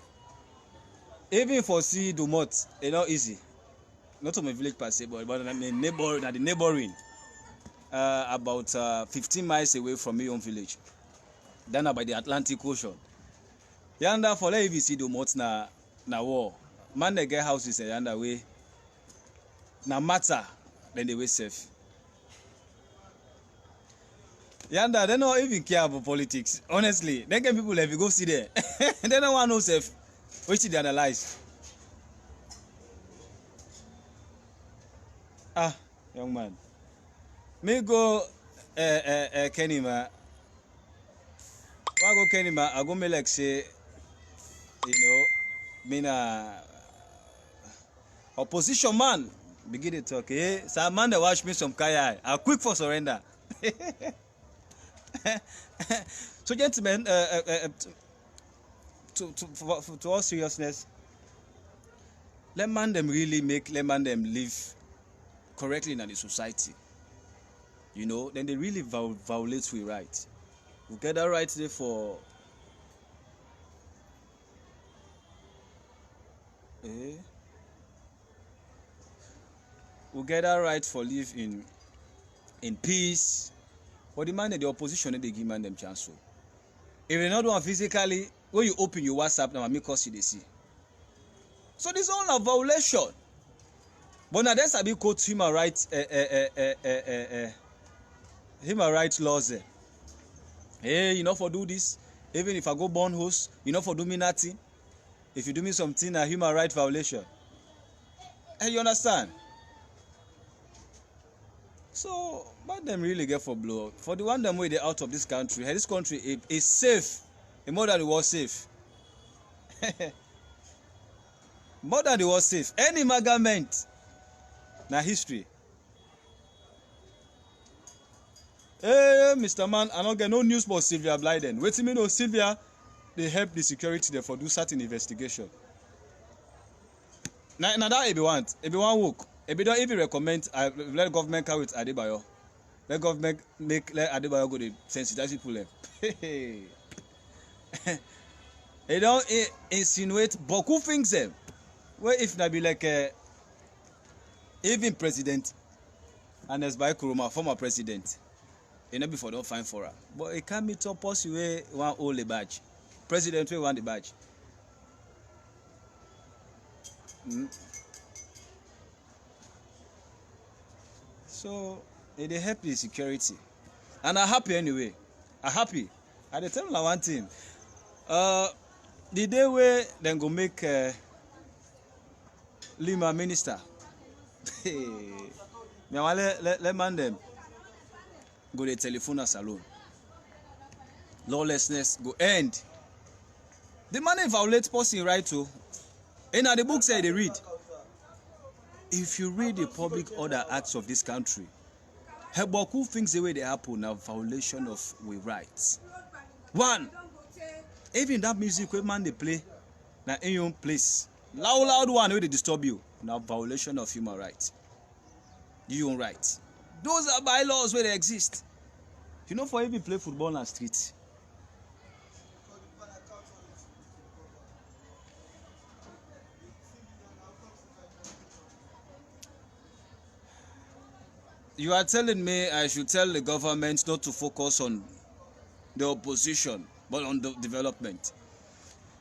even for see do mot, it's not easy. Not to my village per se, but the neighboring, about 15 miles away from my own village. Then by the Atlantic Ocean. Yanda for let you see do mot na war. Man they get houses yanda way. Na matter then they way safe. Yanda, they don't even care about politics. Honestly, they get people if you go see there. They don't want no safe. Which they analyze. Ah, young man. Me go Kenima. Why go Kenima? I go me like say, me na opposition man. Begin to talk. So man they watch me some kaya. I'm quick for surrender. So gentlemen, to all seriousness, let man them live correctly in the society. You know, then they really violate we right. We get that right there for we get that right for live in peace. But the man in the opposition, they give man them chance. So if you not do one physically, when you open your WhatsApp, now make us see they see. So this is all a violation. But now there's a big quote human rights laws. Hey, you know for do this. Even if I go born host, you know for do me nothing. If you do me something, a human rights violation. Hey, you understand? So, but them really get for blow. For the one them way they out of this country, hey, this country is safe. More than it was safe. More than it was safe. Any government na history. Hey, Mr. Man, I don't get no news about Sylvia Blyden. Wait till me know Sylvia, they help the security there for do certain investigation. Now that if you want work. If you don't even recommend, let government carry with Adebayo. Let government let Adebayo go to sensitize people. They don't insinuate beaucoup things them. Well, if not be like even president, and as by Kuruma, former president, you know before don't find for her. But it can't meet up us way one old badge. President we want the badge. So they help the security. And I'm happy anyway. I'm happy. I tell you one thing. The day where they go make Lima minister. let man them go to telephone salon. Lawlessness go end. The man violate person right too. And the book say they read. if you read the public order acts of this country, Heboku things the way they happen are violation of we rights. One, even that music when man they play na in your place, loud one where they disturb you, now violation of human rights. Your own rights. Those are bylaws where they exist. You know, for even play football on streets. You are telling me I should tell the government not to focus on the opposition but on the development.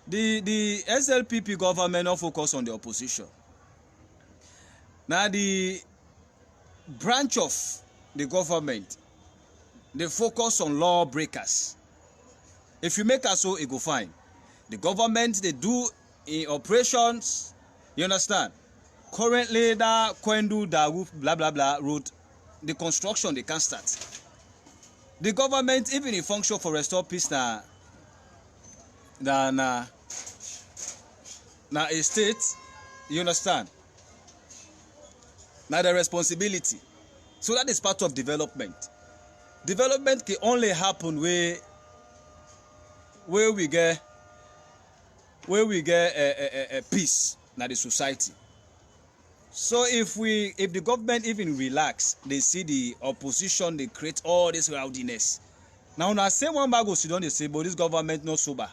The SLPP government not focus on the opposition. Now the branch of the government, they focus on lawbreakers. If you make us so, it go fine. The government, they do in operations, you understand? Currently, that Kwendu, Dagu, blah, blah, blah, road, the construction, they can't start. The government, even in function for restore peace, na a state, you understand? Now the responsibility. So that is part of development. Development can only happen where we get a peace in the society. So if the government even relax, they see the opposition, they create all this rowdiness. Now when I say one bag of Sudan, they say, but this government not sober.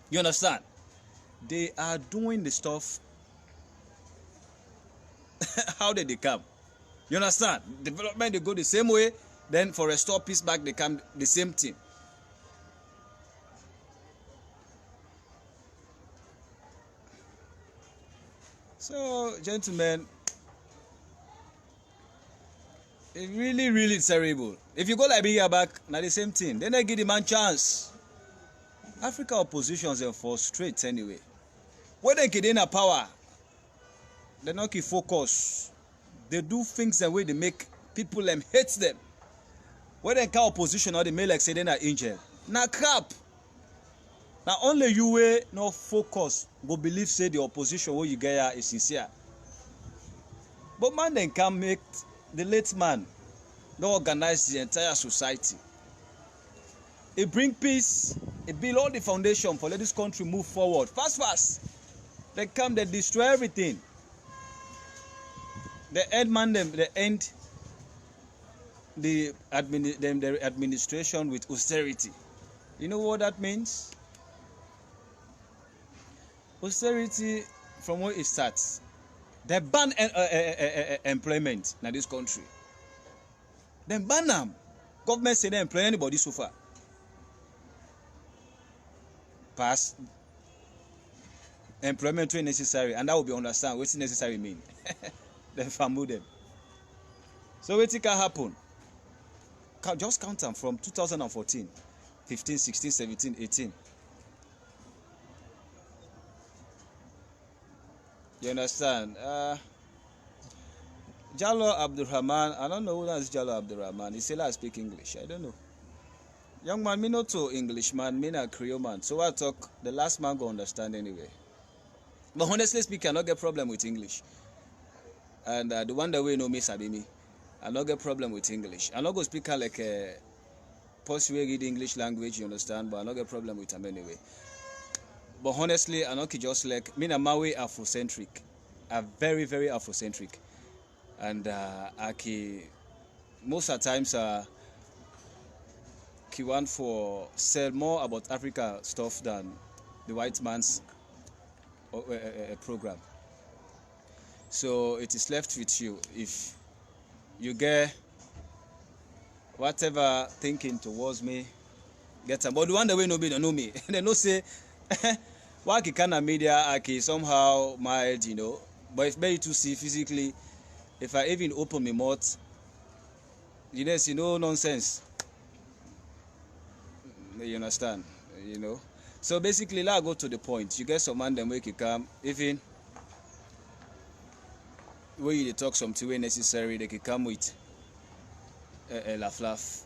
You understand? They are doing the stuff how did they come? You understand? Development, they go the same way. Then for restore peace back, they come the same thing. So, gentlemen, it's really, really terrible. If you go Liberia back, now the same thing. Then they give the man chance. Africa oppositions are frustrated anyway. When they get in a power, they not keep focus. They do things the way they make people hate them. When they call opposition or they may like say they're not angel. Now crap. Now only you way no focus go believe say the opposition where you get is sincere. But man then can make the late man no organize the entire society. It bring peace, it build all the foundation for let this country move forward. Fast. They come, they destroy everything. They end the administration with austerity. You know what that means? Austerity, from where it starts, they ban employment in this country. They ban them. Government say they employ anybody so far. Pass. Employment is necessary, and that will be understand what necessary mean. Then family them. So what can happen? Just count them from 2014, 15, 16, 17, 18. You understand? Jallo Abdurrahman, I don't know who that is Jallo Abdurrahman. He said I speak English. I don't know. Young man, me not to English man, me not Creole man. So I talk, the last man go understand anyway. But honestly speaking, I don't get problem with English. And the one that we know me sabi me, I don't get problem with English. I not go speak like a possible read English language, you understand, but I don't get problem with them anyway. But honestly, I not just like me na Maui Afrocentric. I'm very, very Afrocentric. And most of the times he want for sell more about Africa stuff than the white man's program. So it is left with you. If you get whatever thinking towards me, get them. But the one that we know me, don't know me. They know say, why can a media I somehow mild, you know. But it's better to see physically. If I even open my mouth, you know nonsense. You understand? You know. So basically, let's go to the point. You get some man them make you come, even where you talk something where necessary, they can come with a laugh.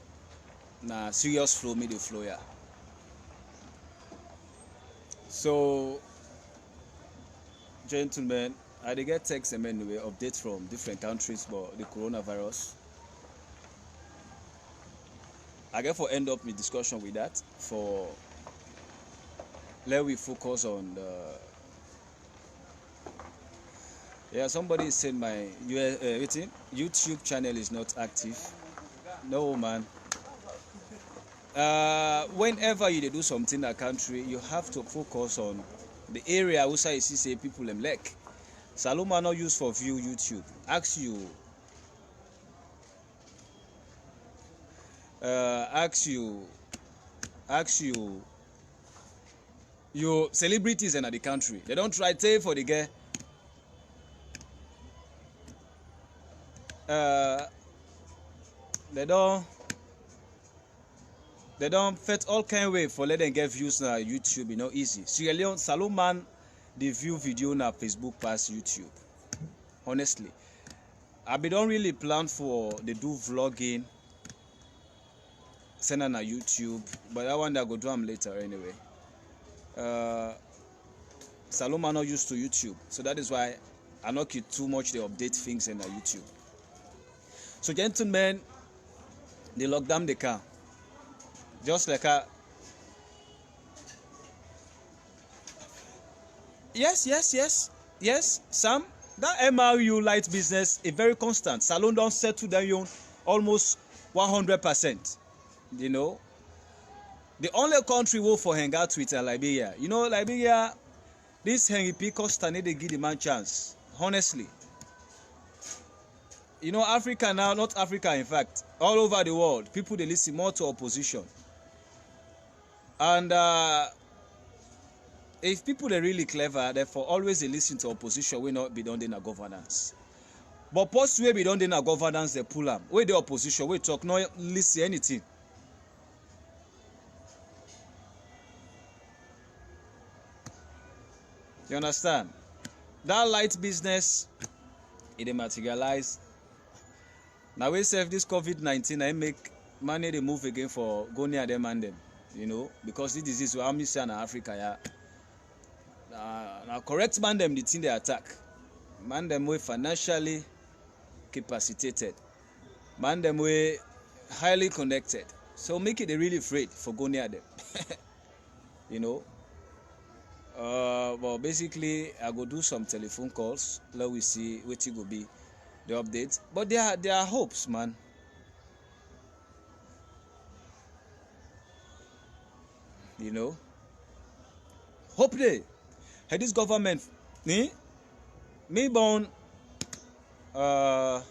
Nah, serious flow, me the flow, yeah. So, gentlemen, I dey get text and anyway updates from different countries about the coronavirus. I get for end up the discussion with that. For let we focus on the somebody is saying my YouTube channel is not active. No man. Whenever you do something in a country, you have to focus on the area outside you see say people them like. Saloma not used for view YouTube. Ask you your celebrities in the country. They don't try to for the guy. They don't fit all kind of way for let them get views na YouTube, easy. Sierra Leone, Salomon, they view video na Facebook past YouTube. Honestly, I don't really plan for they do vlogging, send on a YouTube, but I want to go do them later anyway. Salomon not used to YouTube, so that is why I not keep too much. They update things in YouTube. So gentlemen, they lock down the car. Just like a yes, Sam. That MRU light business is very constant. Salon don't settle down almost 100%. The only country will for hang out with Liberia. Liberia, this Henry P. Costa need to give the man chance. Honestly. Africa now, not Africa in fact, all over the world, people they listen more to opposition. And if people are really clever, therefore always they listen to opposition, we not be done in a governance. But post we be done in a governance, they pull them. We the opposition, we talk, no listen anything. You understand? That light business, it materialize. Now we say this COVID-19, I make money they move again for go near them and them. Because this disease will only see in Africa. Now correct man them the thing they attack. Man them way financially capacitated. Man them way highly connected. So make it really afraid for go near them. But basically I go do some telephone calls. Let we see what it will be the updates. But there are hopes, man. Hope they had this government me born I'm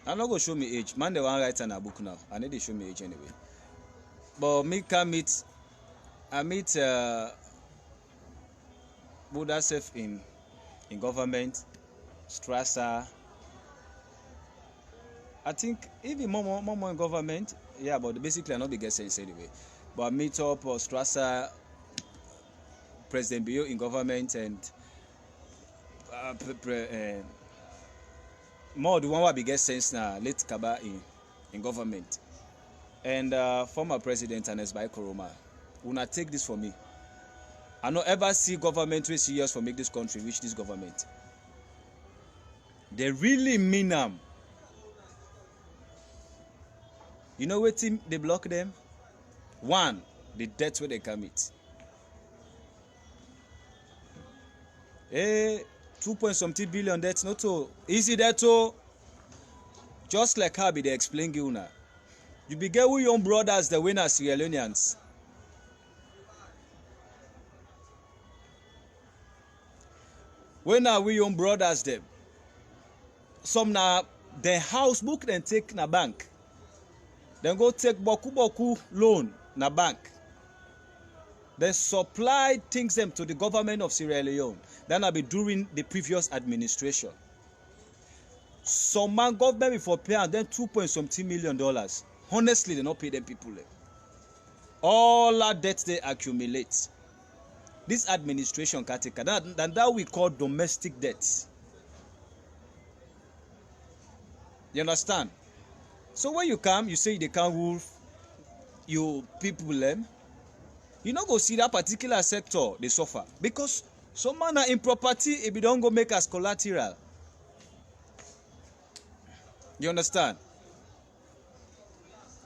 not gonna show me age, man. They want write in a book now. I need to show me age anyway. But me can meet Buddha self in government, Strasser. I think even more in government, but basically I not be get sense anyway. But meet up or Strasser, President Bio in government, and more the one will be get sense now. Late Kaba in government, and former President Anes by Koroma. Una take this for me. I don't ever see government way serious for make this country reach this government. They really mean them. You know what team they block them? One, the debt where they commit. 2.something billion debts not so easy that to just like how they explain you now. You be get with your own brothers the winners Sierra Leoneans. When are we young brothers them? Some na the house book then take na bank. Then go take boku loan na bank. Then supply things them to the government of Sierra Leone. Then will be during the previous administration. Some man government before pay and then $2.something million. Honestly, they not pay them people. All that debts they accumulate. This administration can take that we call domestic debts. You understand? So when you come, you say they can't rule you people them. You not go see that particular sector they suffer because Some man in property, if you don't go make as collateral. You understand?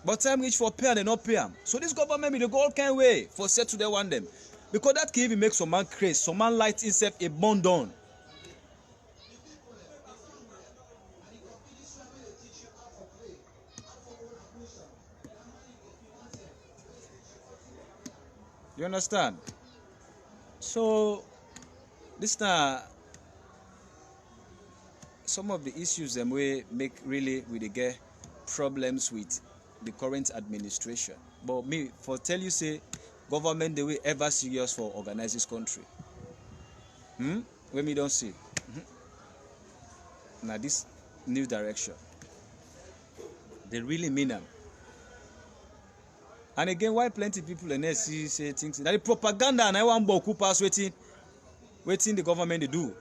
But time reach for pay and they not pay them. So this government be the go all kind way for set to they want them. Because that can even make some man crazy. Some man light himself a bond down. You understand? So this now some of the issues them we make really with the get problems with the current administration. But me for tell you say government the way ever serious for organize this country. When me don't see. Now this new direction. They really mean them. And again, why plenty people in SC say things that the propaganda and I want to pass waiting the government they do.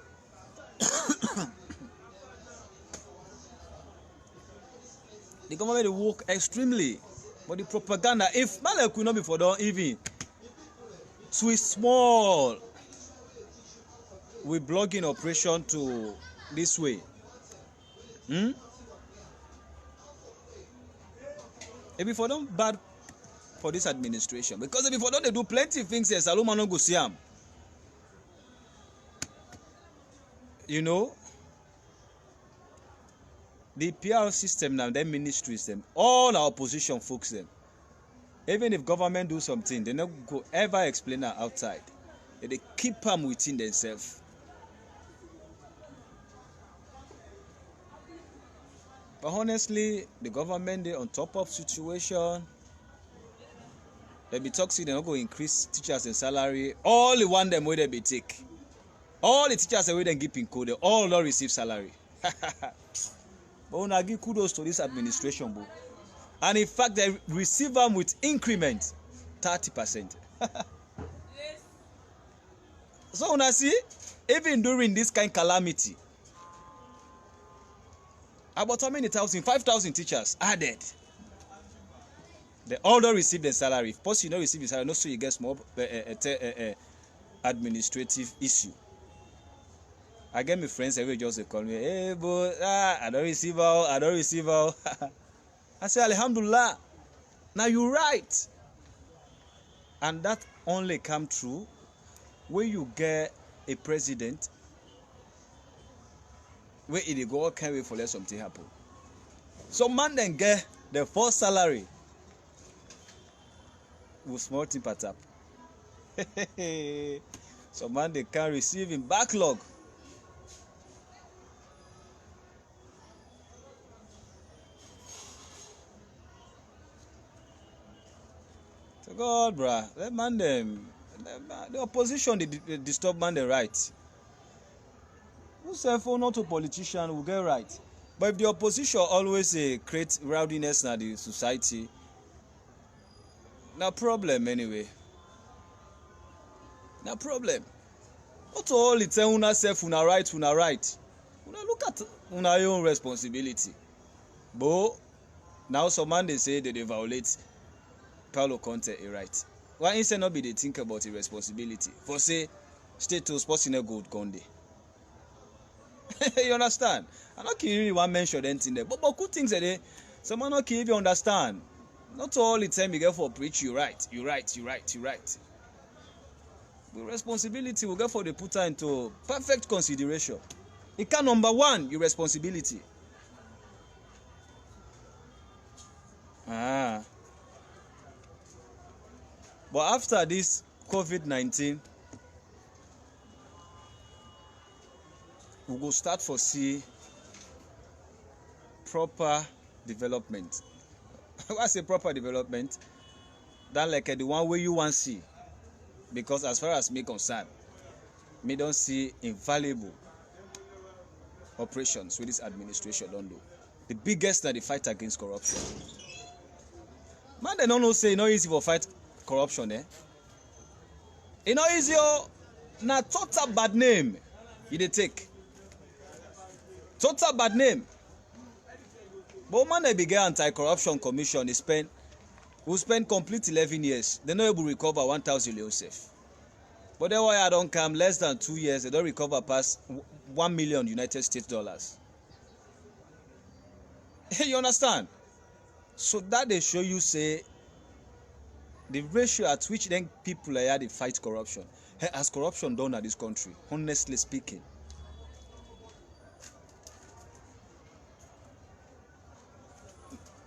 The government they work extremely, but the propaganda, if man could not be for done even twist small with blogging operation to this way. If for them bad for this administration, because if for them they do plenty of things, yes, Saloma no go see them. You know, the PR system now, their ministries, them, all our opposition folks, them. Even if government do something, they not go ever explain that outside. They keep them within themselves. But honestly, the government they on top of situation. They be toxic, they not go increase teachers in salary. All the one them where they be take. All the teachers that we then give in code, they all don't receive salary. But when I give kudos to this administration, bro. And in fact, they receive them with increment 30%. So when I see, even during this kind of calamity, about how many thousand? 5,000 teachers added. They all don't receive their salary. If post you don't receive the salary, not so you get small administrative issue. I get my friends every just they call me, hey boy, I don't receive all, I don't receive all. I say Alhamdulillah. Now you're right. And that only come true when you get a president where it go can't wait for let something happen. So man then get the first salary with small tip at tap. So man they can receive in backlog. So God, bruh, let man them the opposition they disturb man the right. Who say for not a politician will get right. But if the opposition always create rowdiness in the society, no problem anyway. No problem. Not all it's una self, una right. Una look at una own responsibility. But now some man they say that they violate Paulo Conte a right. Why instead not be they think about a responsibility? For say state to sports in a good Conde. You understand? I not really want to mention anything there. But good things that they someone not can even understand. Not all the time you get for preach you right. The responsibility we get for the put her into perfect consideration. It can number one, your responsibility. But after this COVID-19, we go start for see proper development. When I say proper development, that like the one where you want to see. Because as far as me concerned, me don't see invaluable operations with this administration don't do. The biggest are the fight against corruption. Man, they don't know say it's not easy for fight corruption, eh? It's not easy, na total bad name you dey take. Total bad name. But man, they began anti-corruption commission, will spend complete 11 years. They're not able to recover 1,000 Yosef. But then why I don't come less than 2 years, they don't recover past 1 million United States dollars. You understand? So that they show you say the ratio at which then people are they fight corruption. Has corruption done at this country? Honestly speaking.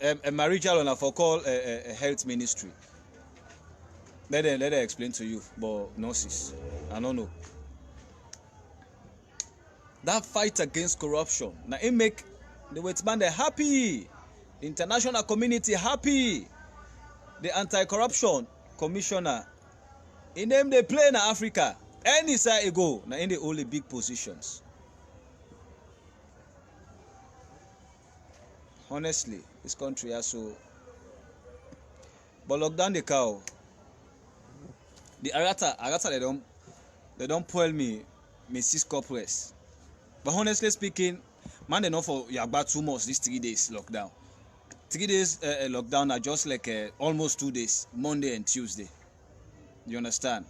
A marriage on for call a health ministry. Let them explain to you, but nonsense. I don't know. That fight against corruption. Now it make the Westman happy. The international community happy. The anti-corruption commissioner. In them they play in Africa. Any side you go, now in the only big positions. Honestly, this country has so. But lock down the cow. The Arata they don't spoil me 6 corporates. But honestly speaking, man they know for Yagba 2 months these 3 days lockdown. 3 days lockdown are just like almost 2 days, Monday and Tuesday. You understand?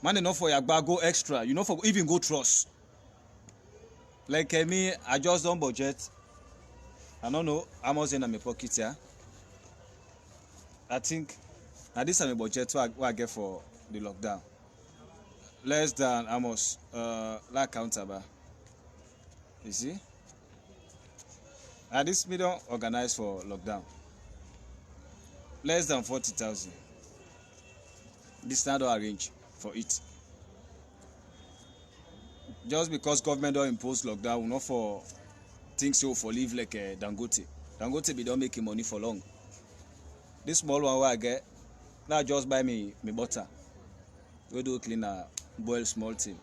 Man they know for Yagba go extra, you know for even go trust. Like me, I just don't budget. I don't know how much in my pocket here. I think now this is my budget what I get for the lockdown. Less than how much like counter. You see? And this million organized for lockdown. Less than 40,000. This now don't arrange for it. Just because government don't impose lockdown, not for things so for live like Dangote. Dangote be don't making money for long. This small one where I get, now just buy me butter. We do clean a boil small thing.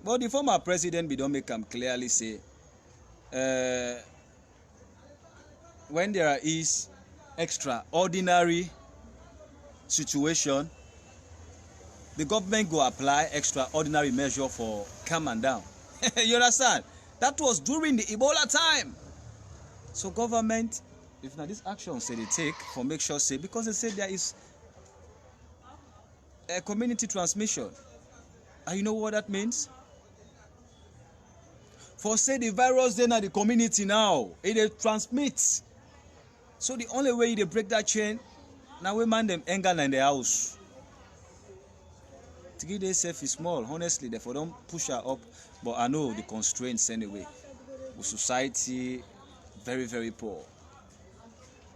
But the former president be don't make them clearly say when there is extraordinary situation, the government go apply extraordinary measure for calm and down. You understand? That was during the Ebola time. So government, if now this action say they take for make sure say, because they say there is a community transmission. And you know what that means? For say the virus then at the community now, it transmits. So the only way they break that chain, now we man them anger in the house. 3 days safe is small, honestly, therefore don't push her up. But I know the constraints anyway. With society, very, very poor.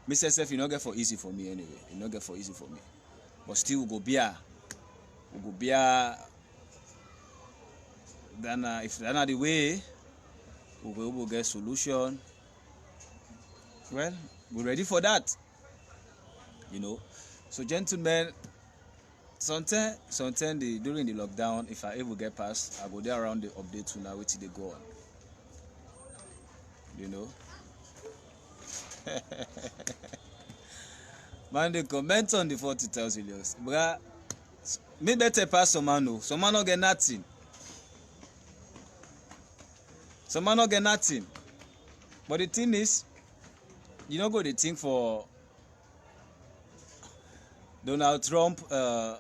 Mr. Self, you not get for easy for me anyway. You not get for easy for me. But still we go beer. Then if that's not the way, we will get solution. Well, we're ready for that. You know. So gentlemen, sometimes during the lockdown, if I ever get past, I go there around the update to now wait till they go on. You know. Man, they comment on the 40,000 euros. Bruh, me better pass some man no. Some man no get nothing. Some man no get nothing. But the thing is, you know go the thing for Donald Trump I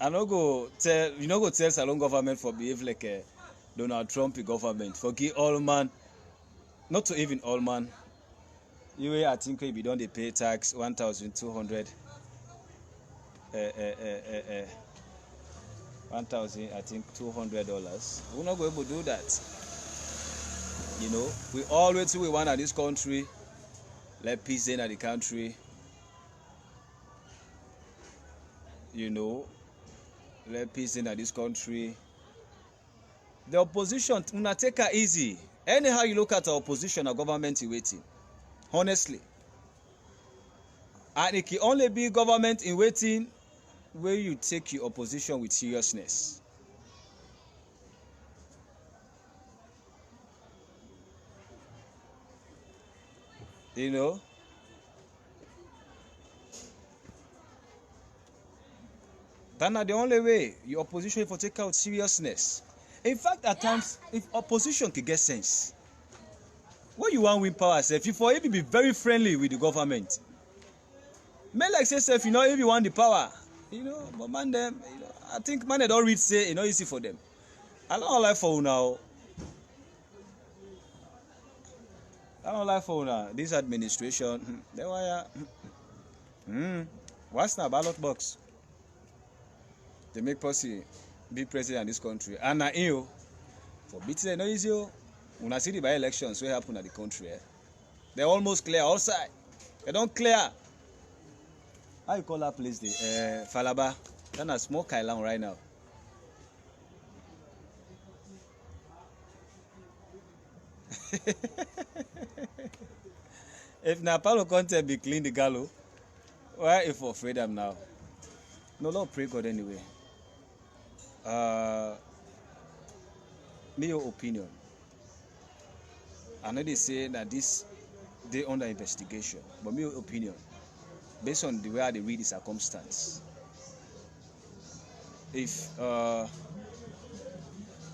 no go tell Salon government for behave like a Donald Trump government. Forgive all man, not to even all man. You I think we don't pay tax 1,200. 1,000 I think $200. We're not going to do that. You know, we always say we want at this country. Let peace in at the country. You know, let peace in at this country. The opposition, una take her easy. Anyhow you look at our opposition, our government is waiting. Honestly. And it can only be government in waiting where you take your opposition with seriousness. You know? That's the only way your opposition will take out seriousness. In fact, at times, if opposition can get sense, when you want win power sef, you for even be very friendly with the government. Men like say sef, if you want the power, but man them, I think man they don't read say easy for them. I don't like for now. I don't like for now. This administration, they wire. What's na ballot box? They make policy be president in this country. And na for beating no easy. When I see the by-elections what happen at the country, they almost clear all side. They don't clear. How you call that place? The Falaba. That's a small Kailang right now. If Napalo content be clean the gallo, why if for freedom now? No, Lord pray God anyway. Me your opinion. I know they say that this they under investigation, but me your opinion, based on the way they read the circumstance, if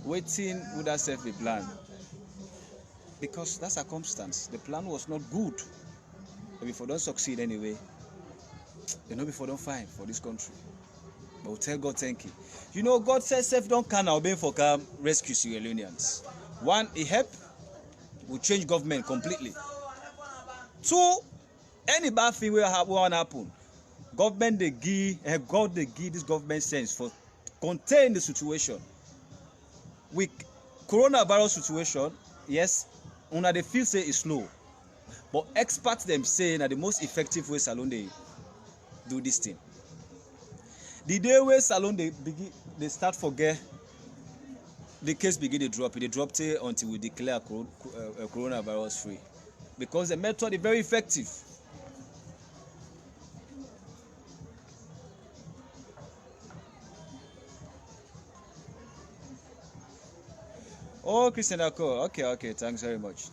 waiting would have serve the plan, because that circumstance, the plan was not good. But if we don't succeed anyway, before don't find for this country. But we'll tell God thank you. God says self don't can obey for come rescue Sierra Leoneans. One, it help will change government completely. Two, any bad thing will happen. Government God they give this government sense for contain the situation. With coronavirus situation, yes, they feel say it's slow. But experts them say that the most effective way salon they do this thing. The day where salon they start forget the case begin to drop. They dropped it until we declare coronavirus free, because the method is very effective. Oh, Christian Ako. Okay. Thanks very much.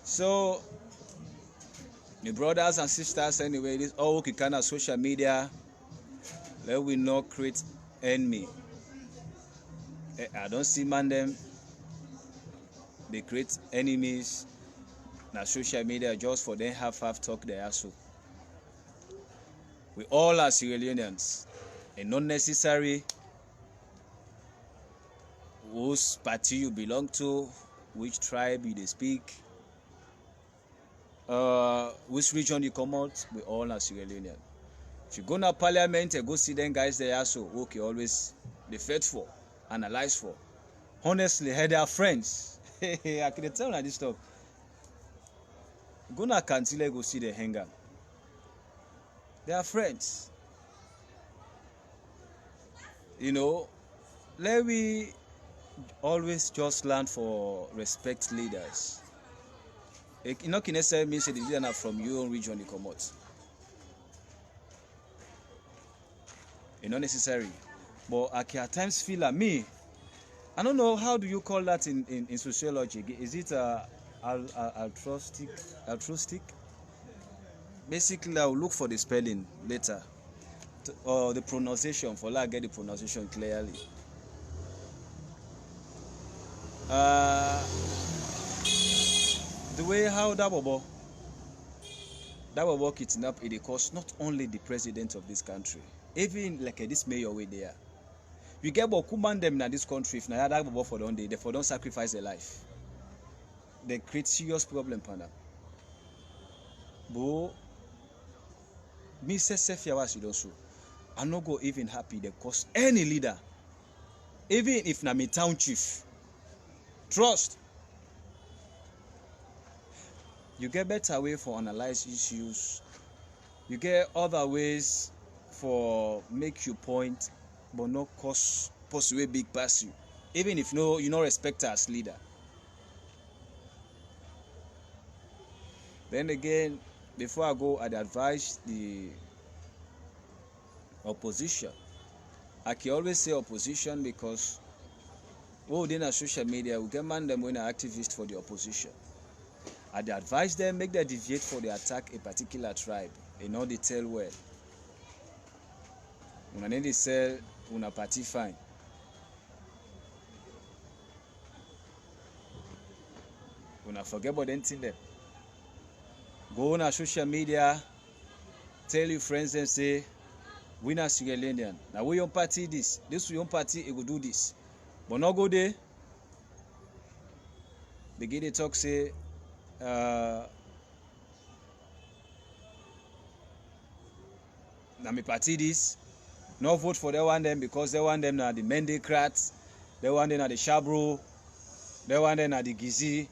So, the brothers and sisters, anyway, this all kind of social media. Let we not create enemy. I don't see man them. They create enemies. Now social media just for them half talk they also. We all are Sierra Leoneans, and not necessary whose party you belong to, which tribe you speak, which region you come out. We all are Sierra Leonean. If you go to parliament and go see them guys there also, okay, always they fight for, analyze for. Honestly, they are friends. I can tell you this stuff. Go to Kantile, go see the hanger. They are friends. Let we always just learn for respect leaders. It not necessarily means that the leader from your own region you come out. It's not necessary. But I can at times feel like me. I don't know, how do you call that in sociology? Is it altruistic? Basically, I'll look for the spelling later. Or the pronunciation, for I get the pronunciation clearly. The way how that Bobo kidnap it cost not only the president of this country, even like this mayor way there. You get about command them in this country if now that Bobo for don't sacrifice their life. They create serious problem for them. But me say Sefiawas you don't so. I'm not go even happy they cost any leader, even if na me town chief. Trust. You get better way for analyze issues. You get other ways for make you point, but not cause possibly big pass you. Even if you not respect her as leader. Then again, before I go, I'd advise the opposition. I can always say opposition because then on social media we get man them when an activist for the opposition. I'd advise them make them deviate for the attack a particular tribe. They tell well. When they sell una party fine. Una forget about anything there. Go on our social media, tell your friends and say, we na Sierra Leonean. Now we on party this we on party, it will do this. But not go there. Begin to talk say na me party this. No vote for that one them because they want them na the Mendicrats, they want them na the Shabro, they want them na the Gizi,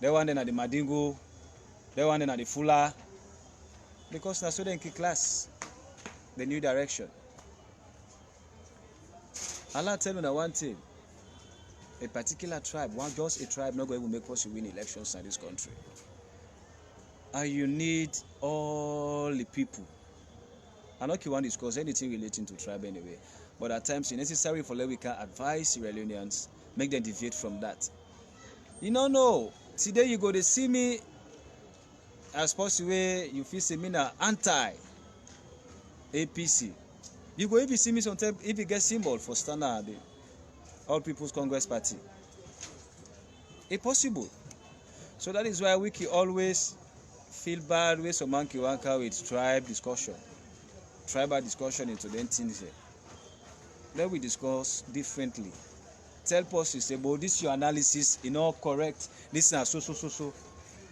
they want them na the Madingo, they want them na the Fula. Because na so they keep class, the new direction. Allah tell you na one thing. A particular tribe, just a tribe, not going to make us win elections in this country. And you need all the people. I'm not going to discuss anything relating to tribe anyway, but at times it's necessary for we can advise Sierra Leoneans, make them deviate from that. You don't know. Today you go to see me as possible, you feel see me na anti-APC. You go if you see me sometimes, if you get symbol for standard All People's Congress Party. It's possible. So that is why we can always feel bad with some monkey wanker with tribal discussion into the things here. Let we discuss differently. Tell us, say, but this your analysis is not correct. This is so.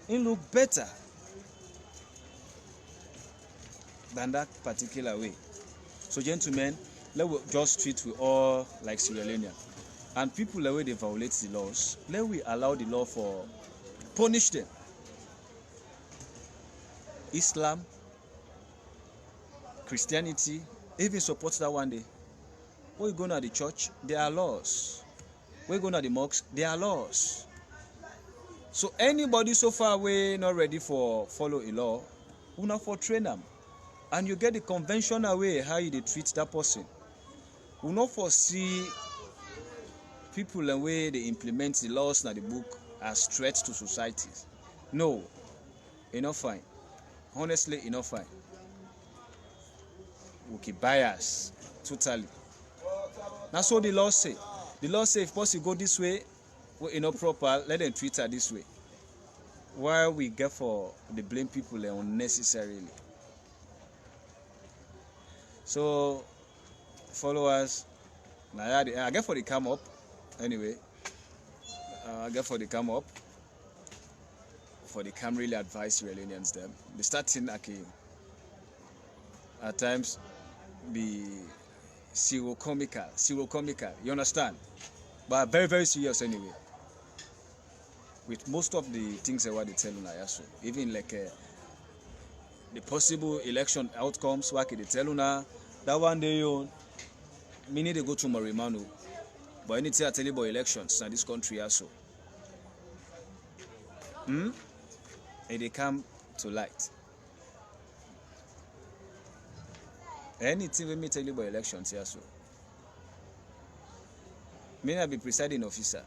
It look better than that particular way. So, gentlemen, let we just treat we all like Sierra Leonean. And people, the way they violate the laws, let we allow the law for punish them. Islam, Christianity, even support that one day. When you go to the church, there are laws. When you go to the mosque, there are laws. So anybody so far away not ready for follow a law, we not for train them. And you get the conventional way how you treat that person. We not foresee people the way they implement the laws in the book as threats to society. No, enough fine. Honestly, enough fine. We keep bias totally. That's what the law say. The law say if possible go this way, we not proper, let them treat her this way. Why we get for the blame people unnecessarily. So followers, I get for the come up. Anyway, I get for the come up. For the cam really advise Sierra Leoneans them. The starting at times be zero comical. You understand? But very, very serious anyway. With most of the things that what they tell una also, even like the possible election outcomes, what they tell una that one day you me need to go to Marimano. But anything I tell you about elections in this country also. And they come to light. Anything we may tell you about elections here so. May not be presiding officer.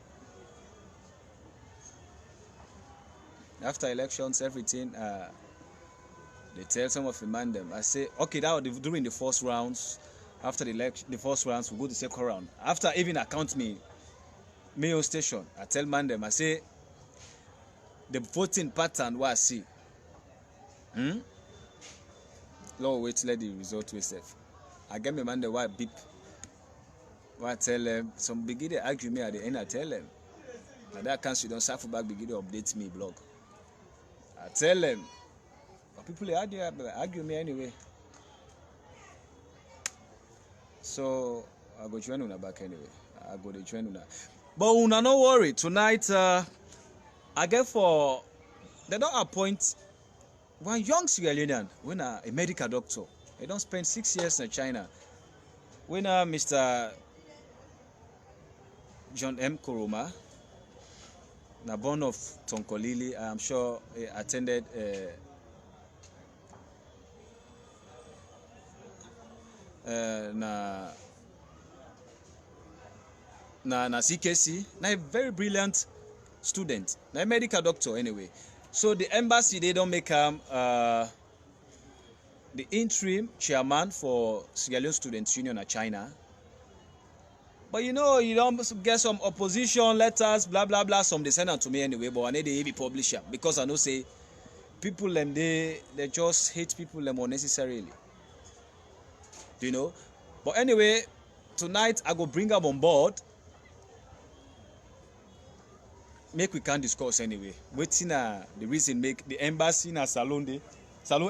After elections, everything they tell some of the man them. I say, okay, that was during the first rounds. After the first rounds, we go to the second round. After even account me on station, I tell man them, I say the voting pattern what I see. Lord, wait, let the result to itself. I get me man the white beep. What I tell them, some begin to argue me at the end, I tell them. Now that council don't suffer back, begin to update me blog. I tell them, but people argue me anyway. So I go join una back anyway. I go to join una. But una no worry. Tonight I get for they don't appoint one young Sierra Leonean when a medical doctor. He don't spend 6 years in China. When Mr. John M. Koroma, na born of Tonkolili, I'm sure he attended na CKC, na a very brilliant student, na a medical doctor anyway. So the embassy they don't make him the interim chairman for Sierra Leone Students Union of China. But you know, you don't get some opposition letters, blah blah blah. Some they send them to me anyway, but I need to be publisher because I know say people them they just hate people them unnecessarily. You know. But anyway, tonight I go bring them on board. Make we can discuss anyway. Waiting the reason make the embassy na Salon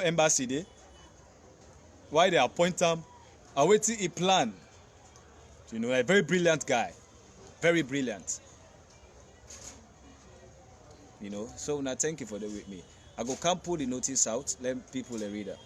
embassy day. Why they appoint them? I waiting a plan. You know, a very brilliant guy. Very brilliant. You know, so now thank you for the with me. I go come pull the notice out, let people read it.